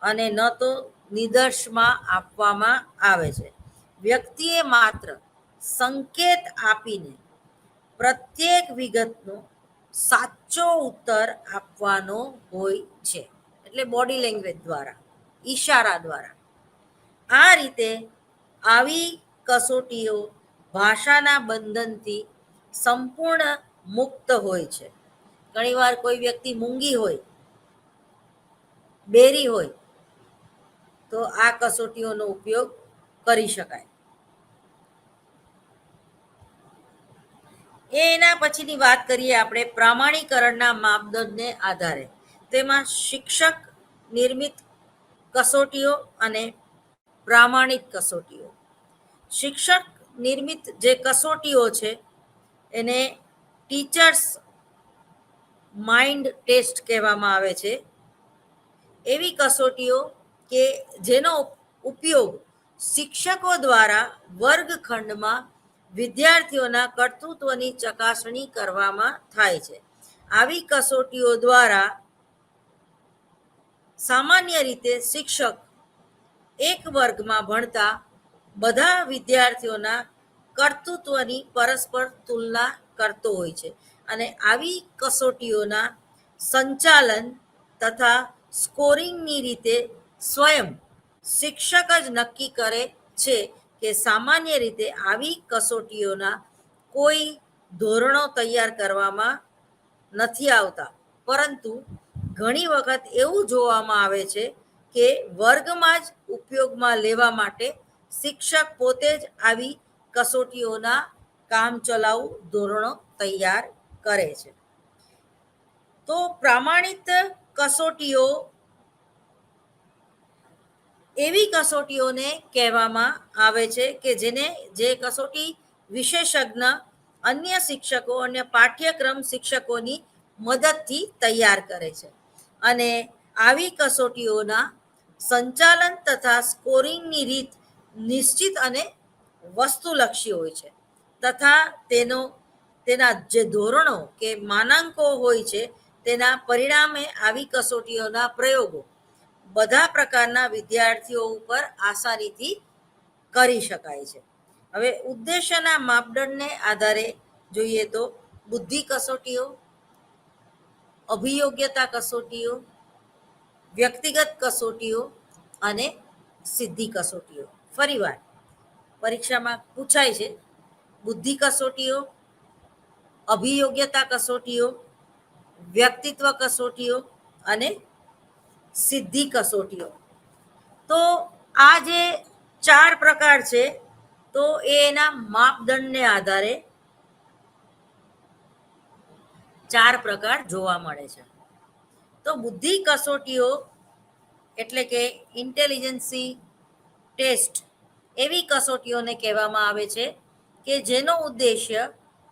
અને ન તો નિદર્શમાં આપવામાં આવે છે. વ્યક્તિએ માત્ર સંકેત આપીને પ્રત્યેક વિગતનો સાચો ઉત્તર આપવાનો હોય છે, એટલે બોડી લેંગ્વેજ દ્વારા, ઈશારા દ્વારા. આ રીતે આવી કસોટીઓ ભાષાના બંધનથી સંપૂર્ણ મુક્ત હોય છે. ઘણીવાર કોઈ વ્યક્તિ મૂંગી હોય, બેરી હોય, તો આ કસોટીઓનો ઉપયોગ કરી શકાય. એના પછીની વાત કરીએ આપણે પ્રમાણીકરણના માપદંડને આધારે. તેમાં શિક્ષક નિર્મિત કસોટીઓ અને પ્રામાણિક કસોટીઓ. શિક્ષક નિર્મિત જે કસોટીઓ છે એને ટીચર્સ માઇન્ડ ટેસ્ટ કહેવામાં આવે છે. એવી કસોટીઓ કે જેનો ઉપયોગ શિક્ષકો દ્વારા વર્ગખંડમાં વિદ્યાર્થીઓના કર્તૃત્વની ચકાસણી કરવામાં થાય છે. આવી કસોટીઓ દ્વારા સામાન્ય રીતે શિક્ષક એક વર્ગમાં ભણતા બધા વિદ્યાર્થીઓના કર્તૃત્વની પરસ્પર તુલના કરતો હોય છે અને આવી કસોટીઓના સંચાલન તથા સ્કોરિંગની રીતે સ્વયં શિક્ષક જ નક્કી કરે છે કે સામાન્ય રીતે આવી કસોટીઓના કોઈ ધોરણો તૈયાર કરવામાં નથી આવતા, પરંતુ ઘણી વખત એવું જોવામાં આવે છે કે વર્ગમાં જ ઉપયોગમાં લેવા માટે શિક્ષક પોતે જ આવી કસોટીઓના કામચલાઉ ધોરણો તૈયાર કરે છે. તો પ્રમાણિત કસોટીઓ એવી કસોટીઓને કહેવામાં આવે છે કે જે કસોટી વિશેષજ્ઞ અન્ય શિક્ષકો અને પાઠ્યક્રમ શિક્ષકોની મદદથી તૈયાર કરે છે. અને આવી કસોટીઓના સંચાલન તથા સ્કોરિંગની રીત નિશ્ચિત અને વસ્તુલક્ષી હોય છે, તથા તેના જે ધોરણો કે માનાંકો હોય છે તેના પરિણામે આવી કસોટીઓના પ્રયોગો બધા પ્રકારના વિદ્યાર્થીઓ ઉપર આસાનીથી કરી શકાય છે. હવે ઉદ્દેશ્યના માપદંડને આધારે જોઈએ તો બુદ્ધિ કસોટીઓ, અભિયોગ્યતા કસોટીઓ, વ્યક્તિગત કસોટીઓ અને સિદ્ધિ કસોટીઓ. ફરીવાર પરીક્ષામાં પૂછાય છે બુદ્ધિ કસોટીઓ, અભિયોગ્યતા કસોટીઓ, વ્યક્તિત્વ કસોટીઓ અને સિદ્ધિ કસોટીઓ. તો આ જે 4 પ્રકાર છે તો એના માપદંડને આધારે 4 પ્રકાર જોવા મળે છે. તો બુદ્ધિ કસોટીઓ એટલે કે ઇન્ટેલિજન્સી ટેસ્ટ એવી કસોટીઓને કહેવામાં આવે છે કે જેનો ઉદ્દેશ્ય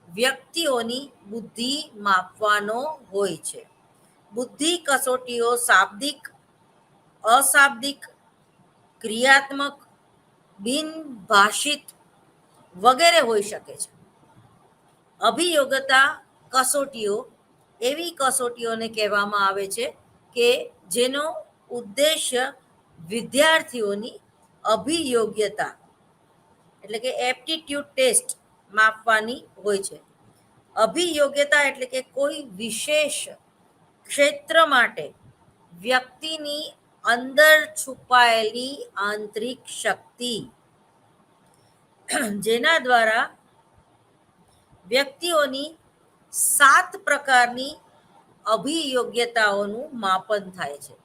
વ્યક્તિઓની બુદ્ધિ માપવાનો હોય છે. બુદ્ધિ કસોટીઓ શાબ્દિક, અશાબ્દિક, ક્રિયાત્મક, બિનભાષિત વગેરે હોઈ શકે છે. અભિયોગ્યતા કસોટીઓ એવી કસોટીઓને કહેવામાં આવે છે કે જેનો ઉદ્દેશ્ય વિદ્યાર્થીઓની અભિયોગ્યતા એટલે કે એપ્ટિટ્યૂડ ટેસ્ટ માપવાની હોય છે. અભિયોગ્યતા એટલે કે કોઈ વિશેષ ક્ષેત્ર માટે વ્યક્તિની અંદર છુપાયેલી આંતરિક શક્તિ, જેના દ્વારા વ્યક્તિઓની 7 પ્રકારની અભિયોગ્યતાઓનું માપન થાય છે.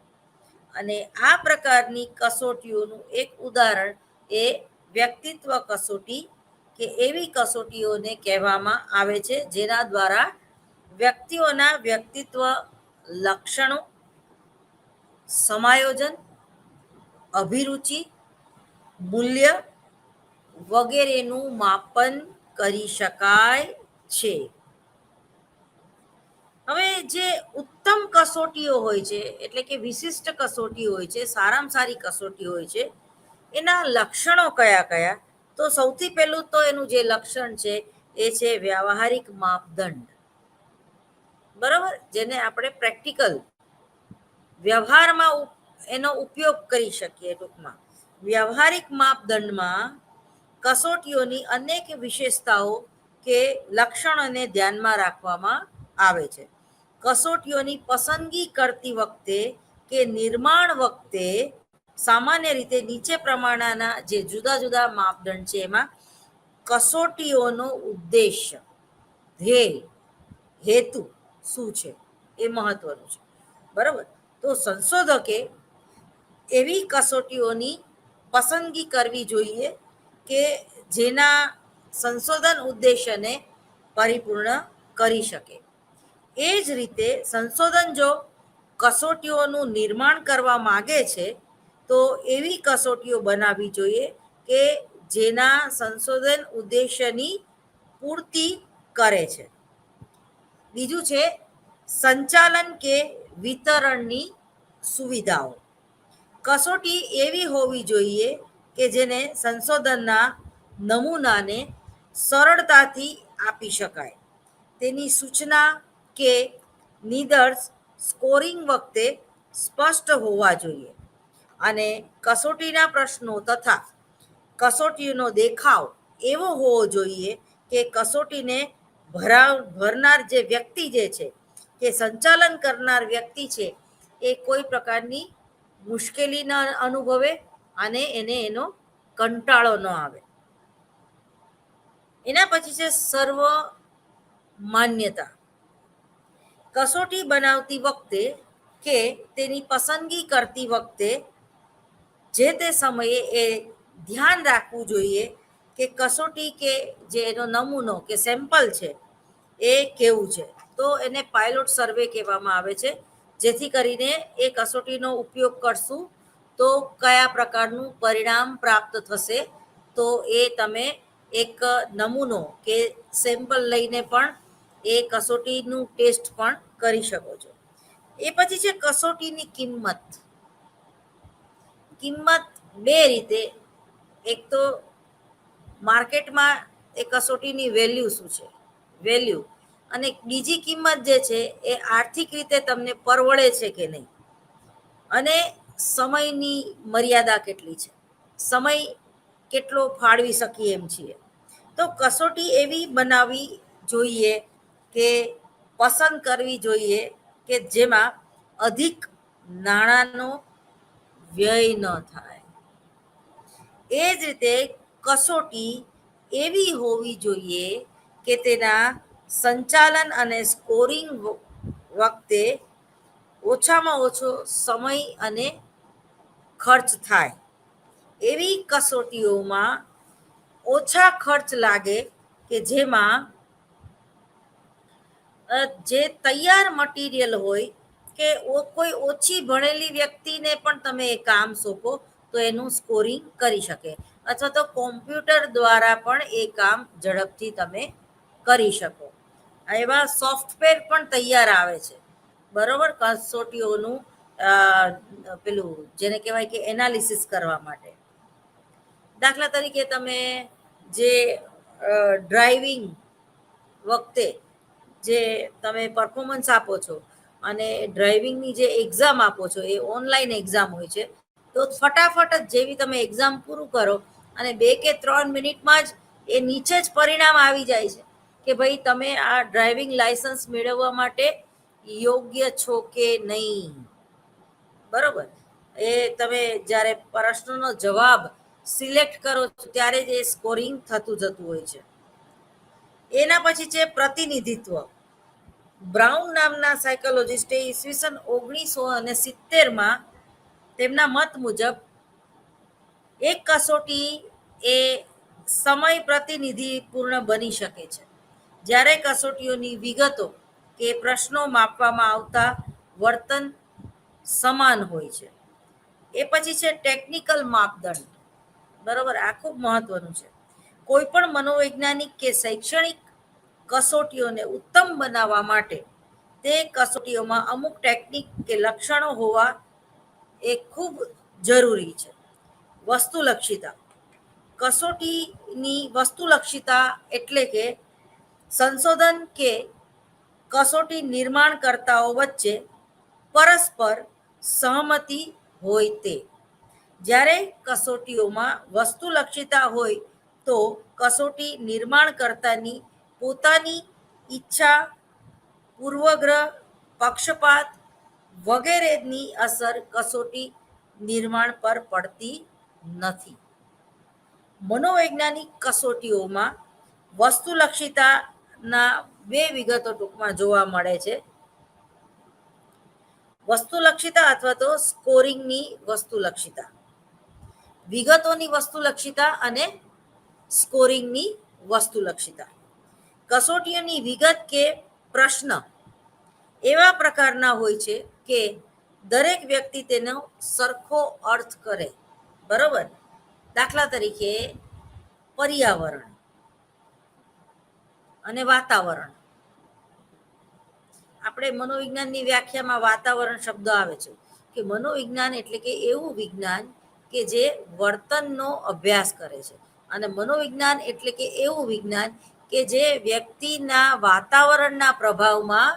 અને આ પ્રકારની કસોટીઓનું એક ઉદાહરણ એ વ્યક્તિત્વ કસોટી કે એવી કસોટીઓને કહેવામાં આવે છે જેના દ્વારા વ્યક્તિઓના વ્યક્તિત્વ લક્ષણો, સમાયોજન, અભિરુચિ, મૂલ્ય વગેરેનું માપન કરી શકાય છે. હવે જે ઉત્તમ કસોટીઓ હોય છે એટલે કે વિશિષ્ટ કસોટી હોય છે, સારામાં સારી કસોટી હોય છે, એના લક્ષણો કયા કયા? તો સૌથી પહેલું તો એનું જે લક્ષણ છે એ છે વ્યવહારિક માપદંડ. બરાબર, જેને આપણે પ્રેક્ટિકલ વ્યવહારમાં એનો ઉપયોગ કરી શકીએ. ટૂંકમાં વ્યવહારિક માપદંડમાં કસોટીઓની અનેક વિશેષતાઓ કે લક્ષણોને ધ્યાનમાં રાખવામાં આવે છે. કસોટીઓની પસંદગી કરતી વખતે કે નિર્માણ વખતે સામાન્ય રીતે નીચે પ્રમાણેના જે જુદા જુદા માપદંડ છે એમાં કસોટીઓનો ઉદ્દેશ્ય, ધ્યેય, હેતુ શું છે એ મહત્વનું છે. બરાબર, તો સંશોધકે એવી કસોટીઓની પસંદગી કરવી જોઈએ કે જેના સંશોધન ઉદ્દેશ્યને પરિપૂર્ણ કરી શકે. એ જ રીતે સંશોધન જો કસોટીઓનું નિર્માણ કરવા માગે છે તો એવી કસોટીઓ બનાવવી જોઈએ કે જેના સંશોધન ઉદ્દેશ્યની પૂર્તિ કરે છે. બીજું છે સંચાલન કે વિતરણની સુવિધાઓ. કસોટી એવી હોવી જોઈએ કે જેને સંશોધનના નમૂનાને સરળતાથી આપી શકાય. તેની સૂચના કે નિદર્શ સ્કોરિંગ વખતે સ્પષ્ટ હોવા જોઈએ. અને કસોટીના પ્રશ્નો તથા કસોટીનો દેખાવ એવો હોવો જોઈએ કે કસોટીને ભરનાર જે વ્યક્તિ જે છે કે સંચાલન કરનાર વ્યક્તિ છે એ કોઈ પ્રકારની મુશ્કેલી ન અનુભવે અને એને એનો કંટાળો ન આવે. એના પછી છે સર્વ માન્યતા. કસોટી બનાવતી વખતે કે તેની પસંદગી કરતી વખતે જે તે સમયે એ ધ્યાન રાખવું જોઈએ કે કસોટી કે જે એનો નમૂનો કે સેમ્પલ છે એ કેવું છે. તો એને પાયલોટ સર્વે કહેવામાં આવે છે, જેથી કરીને એ કસોટીનો ઉપયોગ કરશું તો કયા પ્રકારનું પરિણામ પ્રાપ્ત થશે, તો એ તમે એક નમૂનો કે સેમ્પલ લઈને પણ એ કસોટીનું ટેસ્ટ પણ કરી શકો છો. એ પછી છે કસોટીની કિંમત. કિંમત બે રીતે, એક તો માર્કેટમાં એ કસોટીની વેલ્યુ શું છે, વેલ્યુ, અને બીજી કિંમત જે છે એ આર્થિક રીતે તમને પરવડે છે કે નહીં, અને સમયની મર્યાદા કેટલી છે, સમય કેટલો ફાળવી શકીએ એમ છીએ. તો કસોટી એવી બનાવવી જોઈએ કે પસંદ કરવી જોઈએ કે જેમાં અધિક નાણાંનો વ્યય ન થાય. એ જ રીતે કસોટી એવી હોવી જોઈએ કે તેના સંચાલન અને સ્કોરિંગ વખતે ઓછામાં ઓછો સમય અને ખર્ચ થાય. એવી કસોટીઓમાં ઓછા ખર્ચ લાગે કે જેમાં જે તૈયાર મટીરિયલ હોય કે કોઈ ઓછી ભણેલી વ્યક્તિને પણ તમે એ કામ સોંપો તો એનું સ્કોરિંગ કરી શકે, અથવા તો કોમ્પ્યુટર દ્વારા પણ એ કામ ઝડપથી તમે કરી શકો. એવા સોફ્ટવેર પણ તૈયાર આવે છે, બરોબર, કસોટીઓનું પેલું જેને કહેવાય કે એનાલિસિસ કરવા માટે. દાખલા તરીકે તમે જે ડ્રાઇવિંગ વખતે જે તમે પરફોર્મન્સ આપો છો અને ડ્રાઇવિંગની જે એક્ઝામ આપો છો એ ઓનલાઈન એક્ઝામ હોય છે, તો ફટાફટ જ જેવી તમે એક્ઝામ પૂરું કરો અને 2 કે 3 મિનિટમાં જ એ નીચે જ પરિણામ આવી જાય છે કે ભાઈ તમે આ ડ્રાઇવિંગ લાયસન્સ મેળવવા માટે યોગ્ય છો કે નહીં, બરોબર. એ તમે જ્યારે પ્રશ્નનો જવાબ સિલેક્ટ કરો છો ત્યારે જ એ સ્કોરિંગ થતું જતું હોય છે. એના પછી છે પ્રતિનિધિત્વ. બ્રાઉન નામના સાયકોલોજિસ્ટે ઈસવીસન 1970માં તેમના મત મુજબ એક કસોટી એ સમય પ્રતિનિધિપૂર્ણ બની શકે છે જ્યારે કસોટીઓની વિગતો કે પ્રશ્નો માપવામાં આવતા વર્તન સમાન હોય છે. એ પછી છે ટેકનિકલ માપદંડ, બરોબર, આ ખૂબ મહત્વનું છે. કોઈ પણ મનોવૈજ્ઞાનિક કે શૈક્ષણિક કસોટીઓને ઉત્તમ બનાવવા માટે તે કસોટીઓમાં અમુક ટેકનિક કે લક્ષણો હોવા એ ખૂબ જરૂરી છે. વસ્તુલક્ષિતા. કસોટીની વસ્તુલક્ષિતા એટલે કે સંશોધન કે કસોટી નિર્માણકર્તાઓ વચ્ચે પરસ્પર સહમતિ હોય તે. જ્યારે કસોટીઓમાં વસ્તુલક્ષિતા હોય તો કસોટી નિર્માણકર્તાની પોતાની ઈચ્છા, પૂર્વગ્રહ, પક્ષપાત વગેરેની અસર કસોટી નિર્માણ પર પડતી નથી. મનોવૈજ્ઞાનિક કસોટીઓમાં વસ્તુલક્ષિતાના બે વિગતો ટૂંકમાં જોવા મળે છે. વસ્તુલક્ષિતા અથવા તો સ્કોરિંગની વસ્તુલક્ષિતા, વિગતોની વસ્તુલક્ષિતા અને સ્કોરિંગની વસ્તુલક્ષિતા. કસોટીઓની વિગત કે પ્રશ્ન એવા પ્રકારના હોય છે કે દરેક વ્યક્તિ તેનો સરખો અર્થ કરે, બરોબર. દાખલા તરીકે પર્યાવરણ અને વાતાવરણ. આપણે મનોવિજ્ઞાનની વ્યાખ્યામાં વાતાવરણ શબ્દ આવે છે કે મનોવિજ્ઞાન એટલે કે એવું વિજ્ઞાન કે જે વર્તનનો અભ્યાસ કરે છે, અને મનોવિજ્ઞાન એટલે કે એવું વિજ્ઞાન કે જે વ્યક્તિના વાતાવરણના પ્રભાવમાં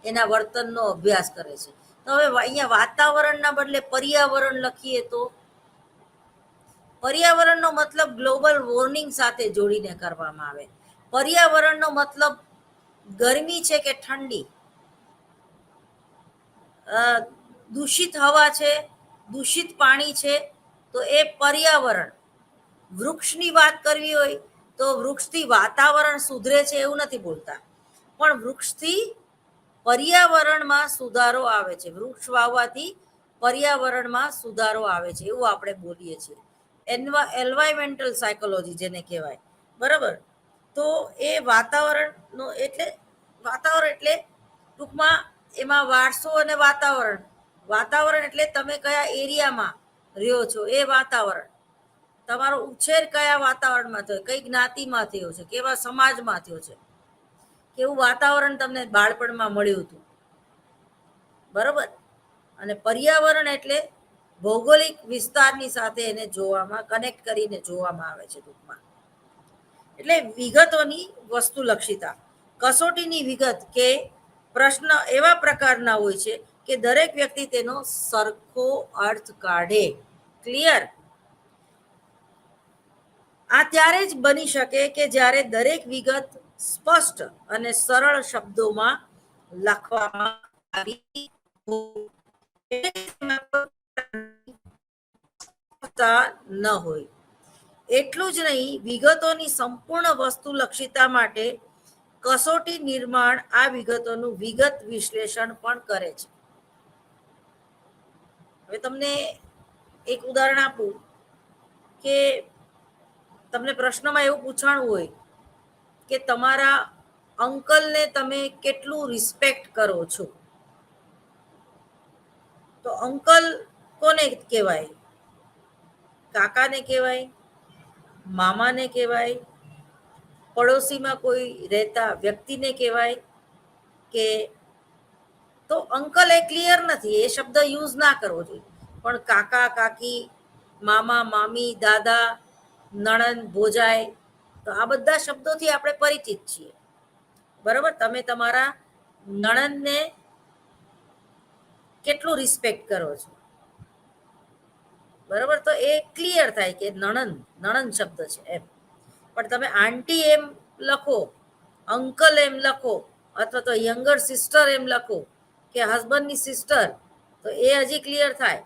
એના વર્તનનો અભ્યાસ કરે છે. તો હવે અહીંયા વાતાવરણના બદલે પર્યાવરણ લખીએ તો પર્યાવરણનો મતલબ ગ્લોબલ વોર્મિંગ સાથે જોડીને કરવામાં આવે. પર્યાવરણનો મતલબ ગરમી છે કે ઠંડી, દૂષિત હવા છે, દૂષિત પાણી છે, તો એ પર્યાવરણ. વૃક્ષની વાત કરવી હોય તો વૃક્ષથી વાતાવરણ સુધરે છે એવું નથી બોલતા, પણ વૃક્ષથી પર્યાવરણમાં સુધારો આવે છે, વૃક્ષ વાવવાથી પર્યાવરણમાં સુધારો આવે છે એવું આપણે બોલીએ છીએ. એન્વાયરમેન્ટલ સાયકોલોજી જેને કહેવાય, બરાબર. તો એ વાતાવરણનો એટલે વાતાવરણ એટલે ટૂંકમાં એમાં વારસો અને વાતાવરણ. વાતાવરણ એટલે તમે કયા એરિયામાં રહ્યો છો એ વાતાવરણ, તમારો ઉછેર કયા વાતાવરણમાં થયો, કઈ જ્ઞાતિમાં થયો છે, કેવા સમાજમાં થયો છે, કેવું વાતાવરણ તમને બાળપણમાં મળ્યું હતું, બરોબર. અને પર્યાવરણ એટલે ભૌગોલિક વિસ્તારની સાથે એને જોવામાં, કનેક્ટ કરીને જોવામાં આવે છે ટૂંકમાં. એટલે વિગતોની વસ્તુલક્ષિતા, કસોટીની વિગત કે પ્રશ્ન એવા પ્રકારના હોય છે કે દરેક વ્યક્તિ તેનો સરખો અર્થ કાઢે. ક્લિયર? આ ત્યારે જ બની શકે કે જ્યારે દરેક વિગત સ્પષ્ટ અને સરળ શબ્દોમાં લખવામાં આવી ન હોય. એટલું જ નહીં, વિગતોની સંપૂર્ણ વસ્તુલક્ષિતા માટે કસોટી નિર્માણ આ વિગતોનું વિગત વિશ્લેષણ પણ કરે છે. હવે તમને એક ઉદાહરણ આપું કે તમને પ્રશ્નમાં એવું પૂછાણું હોય કે તમારા અંકલને તમે કેટલું રિસ્પેક્ટ કરો છો, તો અંકલ કોને કહેવાય? કાકાને કહેવાય, મામાને કહેવાય, પડોશીમાં કોઈ રહેતા વ્યક્તિને કહેવાય કે? તો અંકલ એ ક્લિયર નથી, એ શબ્દ યુઝ ના કરવો જોઈએ. પણ કાકા કાકી, મામા મામી, દાદા, નણંદ, ભોજાઈ, તો આ બધા શબ્દોથી આપણે પરિચિત છીએ, બરોબર. તમે તમારા નણંદને કેટલું રિસ્પેક્ટ કરો છો, બરોબર. તો એ ક્લિયર થાય કે નણંદ, નણંદ શબ્દ છે એમ. પણ તમે આંટી એમ લખો, અંકલ એમ લખો, અથવા તો યંગર સિસ્ટર એમ લખો કે હસબન્ડની સિસ્ટર, તો એ હજી ક્લિયર થાય.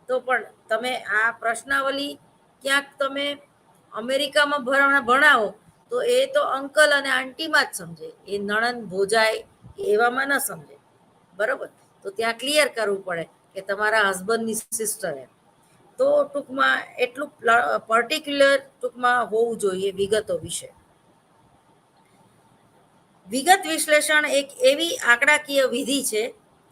તો પણ તમે આ પ્રશ્નાવલી ક્યાંક તમે અમેરિકામાં ભણાવો તો એ તો અંકલ અને આંટીમાં જ સમજે, એ નણંદ ભોજાય એવામાં ન સમજે, બરોબર. તો ત્યાં ક્લિયર કરવું પડે કે તમારા હસબન્ડની સિસ્ટર એમ. તો ટૂંકમાં એટલું પર્ટિક્યુલર ટૂંકમાં હોવું જોઈએ વિગતો વિશે. વિગત વિશ્લેષણ એક એવી આંકડાકીય વિધિ છે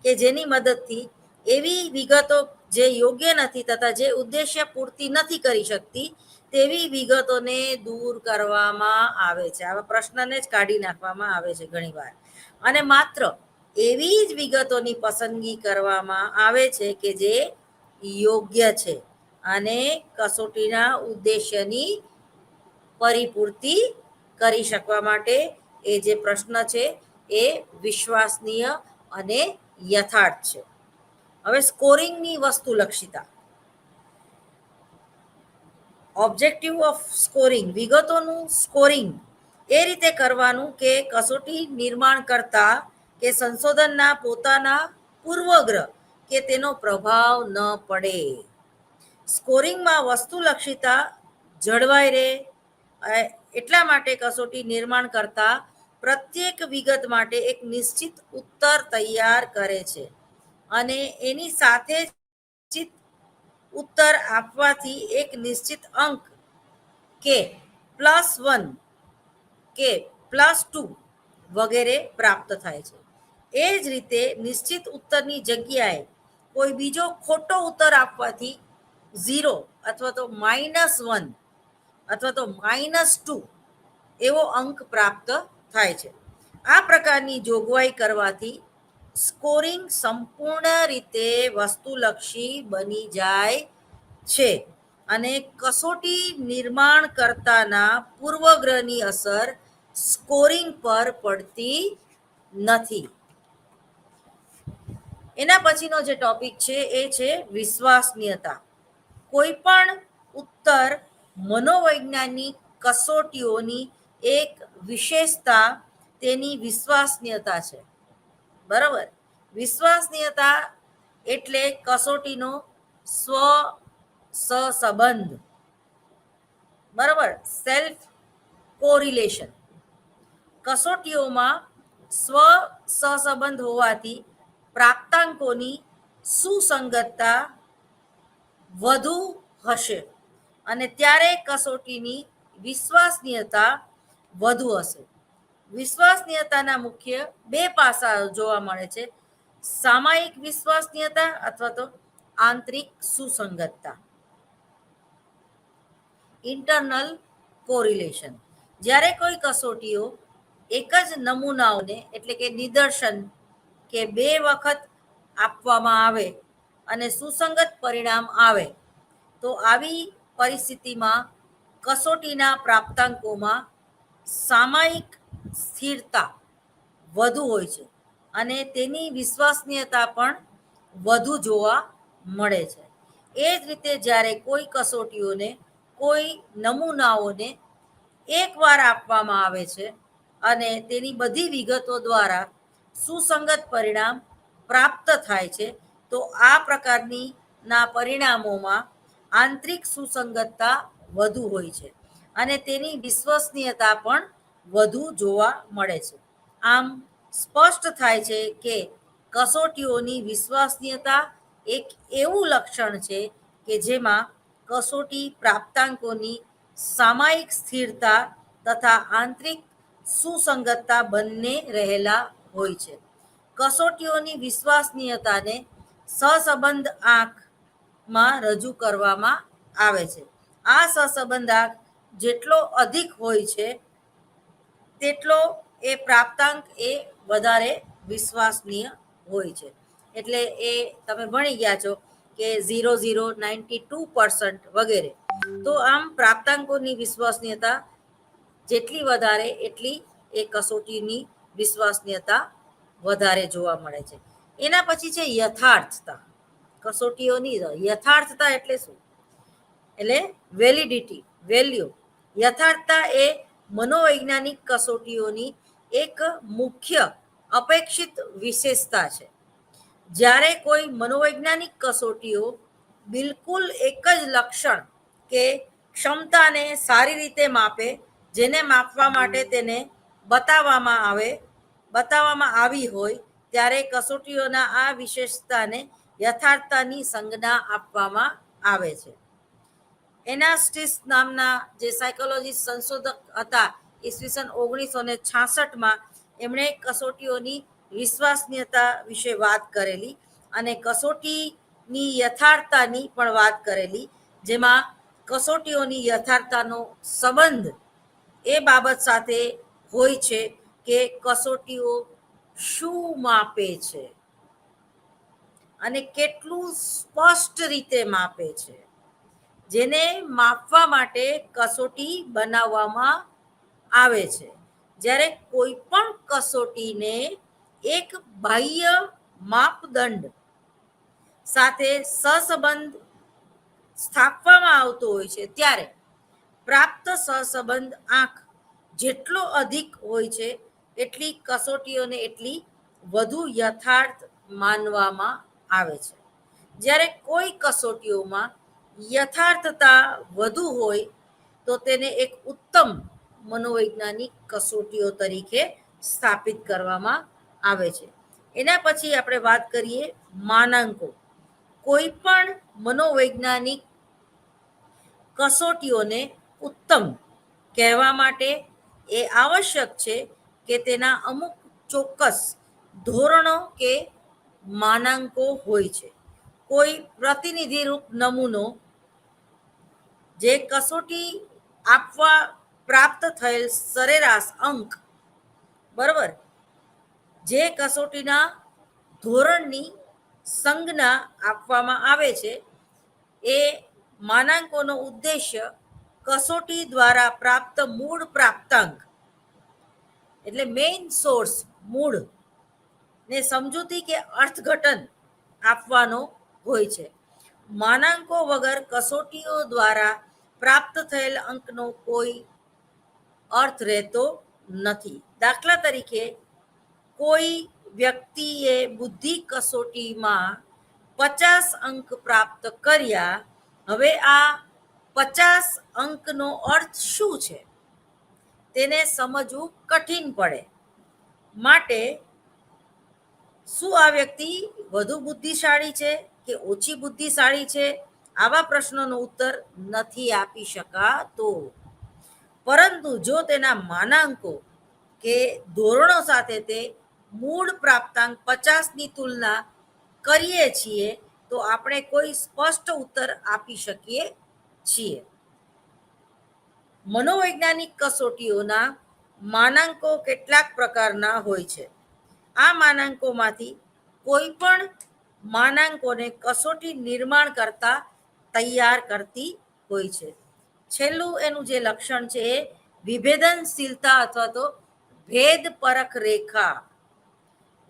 કે જેની મદદથી એવી વિગતો જે યોગ્ય નથી તથા જે ઉદ્દેશ્ય પૂર્તિ નથી કરી શકતી તેવી વિગતોને દૂર કરવામાં આવે છે. આવા પ્રશ્નને જ કાઢી નાખવામાં આવે છે ઘણીવાર. અને માત્ર એવી જ વિગતોની પસંદગી કરવામાં આવે છે કે જે યોગ્ય છે અને કસોટીના ઉદ્દેશ્યની પરિપૂર્તિ કરી શકવા માટે એ જે પ્રશ્ન છે એ વિશ્વસનીય અને યથાર્થ છે. હવે સ્કોરિંગની વસ્તુલક્ષિતા, ઓબ્જેક્ટિવ ઓફ સ્કોરિંગ, વિગતોનું સ્કોરિંગ એ રીતે કરવાનું કે કસોટી નિર્માણ કરતા કે સંશોધનના પોતાના પૂર્વગ્રહ કે તેનો પ્રભાવ ન પડે. સ્કોરિંગમાં વસ્તુલક્ષિતા જળવાઈ રહે એટલા માટે કસોટી નિર્માણ કરતા પ્રત્યેક વિગત માટે એક નિશ્ચિત ઉત્તર તૈયાર કરે છે અને એની સાથે જ ઉત્તર આપવાથી એક નિશ્ચિત અંક કે +1 કે +2 વગેરે પ્રાપ્ત થાય છે. એ જ રીતે નિશ્ચિત ઉત્તરની જગ્યાએ કોઈ બીજો ખોટો ઉત્તર આપવાથી 0 અથવા તો -1 અથવા તો -2 એવો અંક પ્રાપ્ત થાય છે. આ પ્રકારની જોગવાઈ કરવાથી સ્કોરિંગ સંપૂર્ણ રીતે વસ્તુલક્ષી બની જાય છે અને કસોટી નિર્માણ કરતાના પૂર્વગ્રહની અસર સ્કોરિંગ પર પડતી નથી. એના પછીનો જે ટોપિક છે એ છે વિશ્વસનીયતા. કોઈ પણ ઉત્તર મનોવૈજ્ઞાનિક કસોટીઓની એક વિશેષતા તેની વિશ્વસનીયતા છે, બરાબર. વિશ્વસનીયતા એટલે કસોટીનો સહસંબંધ, બરાબર, સેલ્ફ કોરિલેશન. કસોટીઓમાં સહસંબંધ હોવાથી પ્રાપ્તાંકોની સુસંગતતા વધુ હશે અને ત્યારે કસોટીની વિશ્વસનીયતા વધુ હશે. વિશ્વસનીયતાના મુખ્ય 2 પાસાઓ જોવા મળે છે: સામાયિક વિશ્વસનીયતા અથવા તો આંતરિક સુસંગતતા. Internal correlation. જ્યારે કોઈ કસોટીઓ એક જ નમૂનાઓને એટલે કે નિદર્શન કે 2 વખત આપવામાં આવે અને સુસંગત પરિણામ આવે, તો આવી પરિસ્થિતિમાં કસોટીના પ્રાપ્તાંકોમાં સામયિક સ્થિરતા વધુ હોય છે અને તેની વિશ્વસનીયતા પણ વધુ જોવા મળે છે. એ જ રીતે જ્યારે કોઈ કસોટીઓને કોઈ નમૂનાઓને એકવાર આપવામાં આવે છે અને તેની બધી વિગતો દ્વારા સુસંગત પરિણામ પ્રાપ્ત થાય છે, તો આ પ્રકારની પરિણામોમાં આંતરિક સુસંગતતા વધુ હોય છે અને તેની વિશ્વસનીયતા પણ વધુ જોવા મળે છે. આમ સ્પષ્ટ થાય છે કે કસોટીઓની વિશ્વસનીયતા એક એવું લક્ષણ છે કે જેમાં કસોટી પ્રાપ્તાંકોની સામયિક સ્થિરતા તથા આંતરિક સુસંગતતા બંને રહેલા હોય છે. કસોટીઓની વિશ્વસનીયતાને સહસંબંધ આંકમાં રજૂ કરવામાં આવે છે. આ સહસંબંધ આંક જેટલો અધિક હોય છે તેટલો એ પ્રાપ્તાંક એ વધારે વિશ્વસનીય હોય છે. એટલે એ તમે ભણી ગયા છો કે 0, 92% વગેરે. તો આમ પ્રાપ્તાંકોની વિશ્વસનીયતા જેટલી વધારે એટલી એ કસોટીની વિશ્વસનીયતા વધારે જોવા મળે છે. એના પછી છે યથાર્થતા. કસોટીઓની યથાર્થતા એટલે શું? એટલે વેલિડિટી, વેલ્યુ. યથાર્થતા એ મનોવૈજ્ઞાનિક કસોટીઓની એક મુખ્ય અપેક્ષિત વિશેષતા છે. જ્યારે કોઈ મનોવૈજ્ઞાનિક કસોટીઓ બિલકુલ એક જ લક્ષણ કે ક્ષમતાને સારી રીતે માપે, જેને માપવા માટે તેને બતાવવામાં આવી હોય, ત્યારે કસોટીઓના આ વિશેષતાને યથાર્થતાની સંજ્ઞા આપવામાં આવે છે. એનાસ્ટિસ નામના જે સાયકોલોજીસ્ટ સંશોધક હતા, ઈસવીસન 1966માં એમણે કસોટીઓની વિશ્વસનીયતા વિશે વાત કરેલી અને કસોટીની યથાર્થતાની પણ વાત કરેલી, જેમાં કસોટીઓની યથાર્થતાનો સંબંધ એ બાબત સાથે હોય છે કે કસોટીઓ શું માપે છે અને કેટલું સ્પષ્ટ રીતે માપે છે. જેને માપવા માટે કસોટી બનાવવામાં આવે છે. જ્યારે કોઈ પણ કસોટીને એક બાહ્ય માપદંડ સાથે સહસંબંધ સ્થાપવામાં આવતો હોય છે, ત્યારે પ્રાપ્ત સહસંબંધ આંક જેટલો અધિક હોય છે એટલી કસોટીઓને એટલી વધુ યથાર્થ માનવામાં આવે છે. જ્યારે કોઈ કસોટીઓમાં યથાર્થતા વધુ હોય તો તેને એક ઉત્તમ મનોવૈજ્ઞાનિક કસોટીઓ તરીકે સ્થાપિત કરવામાં આવે છે. એના પછી આપણે વાત કરીએ માનાંકો. કોઈ પણ મનોવૈજ્ઞાનિક કસોટીઓને ઉત્તમ કહેવા માટે એ આવશ્યક છે કે તેના અમુક ચોક્કસ ધોરણો કે માનાંકો હોય છે. કોઈ પ્રતિનિધિરૂપ નમૂનો જે કસોટી આપવા પ્રાપ્ત થયેલ સરેરાશ અંક, બરાબર, જે કસોટીના ધોરણની સંજ્ઞા આપવામાં આવે છે, એ માનાંકોનો ઉદ્દેશ્ય કસોટી દ્વારા પ્રાપ્ત મૂળ પ્રાપ્તાંક એટલે મેઇન સોર્સ મૂળ ને સમજૂતી કે અર્થઘટન આપવાનો હોય છે. માનાંકો વગર કસોટીઓ દ્વારા પ્રાપ્ત થયેલ અંકનો કોઈ અર્થ રહેતો નથી. દાખલા તરીકે કોઈ વ્યક્તિએ બુદ્ધિ કસોટીમાં 50 અંક પ્રાપ્ત કર્યા. હવે આ 50 અંકનો અર્થ શું છે તેને સમજવું કઠિન પડે. માટે શું આ વ્યક્તિ વધુ બુદ્ધિશાળી છે કે ઓછી બુદ્ધિશાળી છે, આવા પ્રશ્નોનો ઉત્તર નથી આપી શકાતો. પરંતુ જો તેના માનાંકો કે ધોરણો સાથે તે મૂળ પ્રાપ્તાંક 50ની તુલના કરીએ છીએ તો આપણે કોઈ સ્પષ્ટ ઉત્તર આપી શકીએ છીએ. મનોવૈજ્ઞાનિક કસોટીઓના માનાંકો કેટલાક પ્રકારના હોય છે. આ માનાંકોમાંથી કોઈ પણ માનાંકોને કસોટી નિર્માણ કરતા તૈયાર કરતી હોય છે. છેલ્લું એનું જે લક્ષણ છે એ વિભેદનશીલતા અથવા તો ભેદ પરખ રેખા.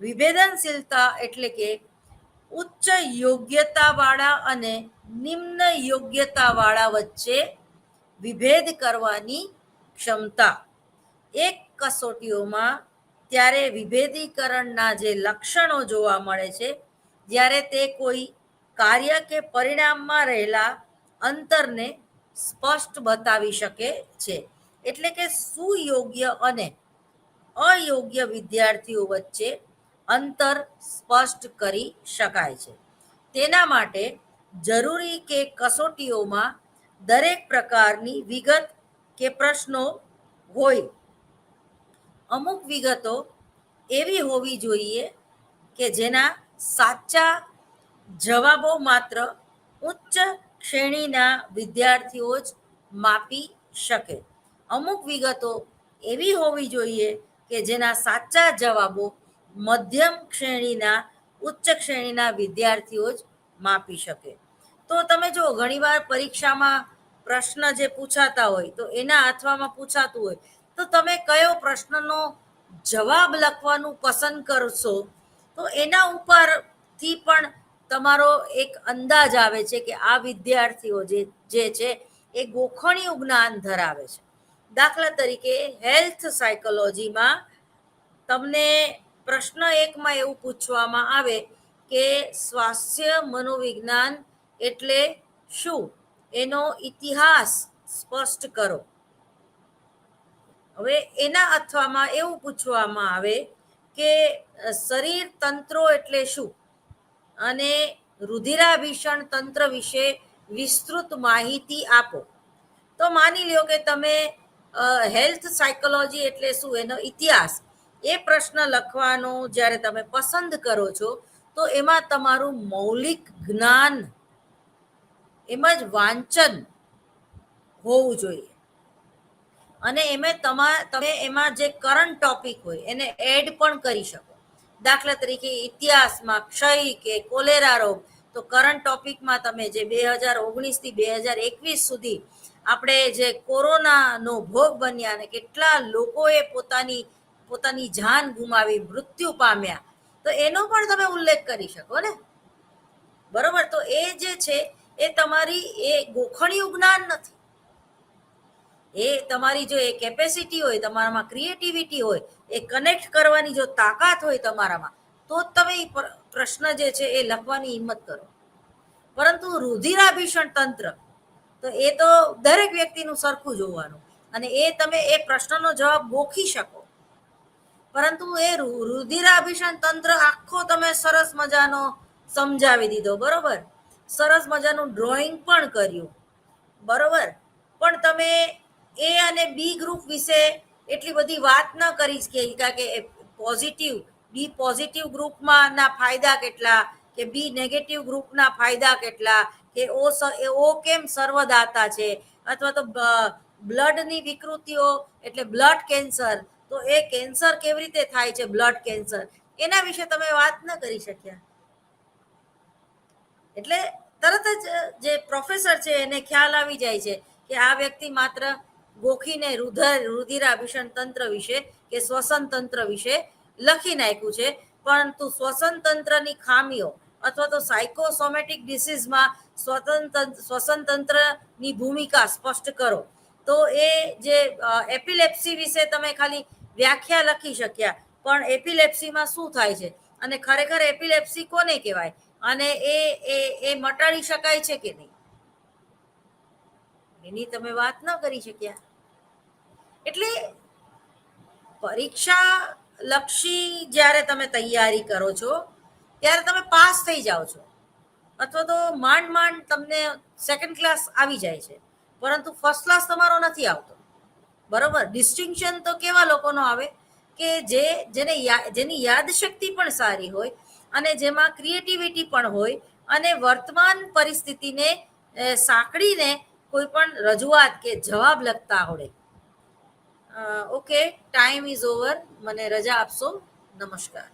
વિભેદનશીલતા એટલે કે ઉચ્ચ યોગ્યતાવાળા અને નિમ્ન યોગ્યતાવાળા વચ્ચે વિભેદ કરવાની ક્ષમતા. એક કસોટીઓમાં ત્યારે વિભેદીકરણના જે લક્ષણો જોવા મળે છે જ્યારે તે કોઈ કાર્ય કે પરિણામમાં રહેલા અંતરને સ્પષ્ટ બતાવી શકે છે. એટલે કે સુયોગ્ય અને અયોગ્ય વિદ્યાર્થીઓ વચ્ચે અંતર સ્પષ્ટ કરી શકાય છે. તેના માટે જરૂરી કે કસોટીઓમાં દરેક પ્રકારની વિગત કે પ્રશ્નો હોય. અમુક વિગતો એવી હોવી જોઈએ કે જેના સાચા જવાબો માત્ર ઉચ્ચ શ્રેણીના વિદ્યાર્થીઓ જ માપી શકે. અમુક વિગતો એવી હોવી જોઈએ કે જેના સાચા જવાબો મધ્યમ શ્રેણીના ઉચ્ચ શ્રેણીના વિદ્યાર્થીઓ જ માપી શકે. તો તમે જો ઘણીવાર પરીક્ષામાં પ્રશ્ન જે પૂછાતા હોય તો એના અથવામાં પૂછાતું હોય તો તમે કયો પ્રશ્નનો જવાબ લખવાનું પસંદ કરશો તો એના ઉપરથી પણ તમારો એક અંદાજ આવે છે કે આ વિદ્યાર્થીઓ જે છે એ ગોખણિયું જ્ઞાન ધરાવે છે. દાખલા તરીકે હેલ્થ સાયકોલોજીમાં તમને પ્રશ્ન એકમાં એવું પૂછવામાં આવે કે સ્વાસ્થ્ય મનોવિજ્ઞાન એટલે શું, એનો ઇતિહાસ સ્પષ્ટ કરો. હવે એના અથવામાં એવું પૂછવામાં આવે કે શરીર તંત્રો એટલે શું અને રુધિરાભિસરણ તંત્ર વિશે વિસ્તૃત માહિતી આપો. તો માની લ્યો કે તમે હેલ્થ સાયકોલોજી એટલે શું એનો ઇતિહાસ એ પ્રશ્ન લખવાનો જ્યારે તમે પસંદ કરો છો તો એમાં તમારું મૌલિક જ્ઞાન એમ જ વાંચન હોવું જોઈએ અને તમે એમાં જે કરંટ ટોપિક હોય એને એડ પણ કરી શકો. દાખલા તરીકે ઇતિહાસમાં ક્ષય કે કોલેરા રોગ તો કરંટ ટોપિકમાં તમે જે 2019થી 2021 સુધી આપણે જે કોરોનાનો ભોગ બન્યા અને કેટલા લોકોએ પોતાની જાન ગુમાવી, મૃત્યુ પામ્યા, તો એનો પણ તમે ઉલ્લેખ કરી શકો ને. બરોબર, તો એ જે છે એ તમારી એ ગોખણિયું જ્ઞાન નથી. એ તમારી જો એ કેપેસિટી હોય, તમારામાં ક્રિએટિવિટી હોય, એ કનેક્ટ કરવાની જો તાકાત હોય તમારામાં, તો જ તમે એ પ્રશ્ન જે છે એ લખવાની હિંમત કરો. પરંતુ રુધિરાભિસરણ તંત્ર તો એ તો દરેક વ્યક્તિનું સરખું જોવાનું અને એ તમે એ પ્રશ્નનો જવાબ ગોખી શકો. પરંતુ એ રુધિરાભિસરણ તંત્ર આખો તમે સરસ મજાનો સમજાવી દીધો, બરોબર, સરસ મજાનું ડ્રોઈંગ પણ કર્યું, બરોબર, પણ તમે એ અને બી ગ્રુપ વિશે એટલી બધી વાત ન કરી શકીએ કારણ કે બી પોઝિટિવ ગ્રુપમાં ના ફાયદા કેટલા કે બી નેગેટિવ ગ્રુપના ફાયદા કેટલા કે ઓ કેમ સર્વદાતા છે અથવા તો બ્લડની વિકૃતિઓ એટલે બ્લડ કેન્સર, તો એ કેન્સર કેવી રીતે થાય છે, બ્લડ કેન્સર, એના વિશે તમે વાત ન કરી શક્યા. એટલે તરત જ જે પ્રોફેસર છે એને ખ્યાલ આવી જાય છે કે આ વ્યક્તિ માત્ર ગોખીને રુધિરાભિસરણ તંત્ર વિશે કે શ્વસન તંત્ર વિશે લખી નાખ્યું છે, પરંતુ શ્વસન તંત્રની ખામીઓ અથવા તો સાયકોસોમેટિક ડિસીઝમાં શ્વસન તંત્રની ભૂમિકા સ્પષ્ટ કરો. તો એ જે એપિલેપ્સી વિશે તમે ખાલી વ્યાખ્યા લખી શક્યા, પણ એપિલેપ્સીમાં શું થાય છે અને ખરેખર એપિલેપ્સી કોને કહેવાય અને એ મટાડી શકાય છે કે નહીં, એની તમે વાત ન કરી શક્યા. એટલે પરીક્ષા લક્ષી જ્યારે તમે તૈયારી કરો છો ત્યારે તમે પાસ થઈ જાઓ છો અથવા તો માંડ તમને સેકન્ડ ક્લાસ આવી જાય છે, પરંતુ ફર્સ્ટ ક્લાસ તમારો નથી આવતો. બરોબર, ડિસ્ટિંક્શન તો કેવા લોકોનો આવે કે જેની યાદશક્તિ પણ સારી હોય અને જેમાં ક્રિએટિવિટી પણ હોય અને વર્તમાન પરિસ્થિતિને સાંકળીને કોઈ પણ રજૂઆત કે જવાબ લખતા આવડે. Okay, time is over. મને રજા આપશો. નમસ્કાર.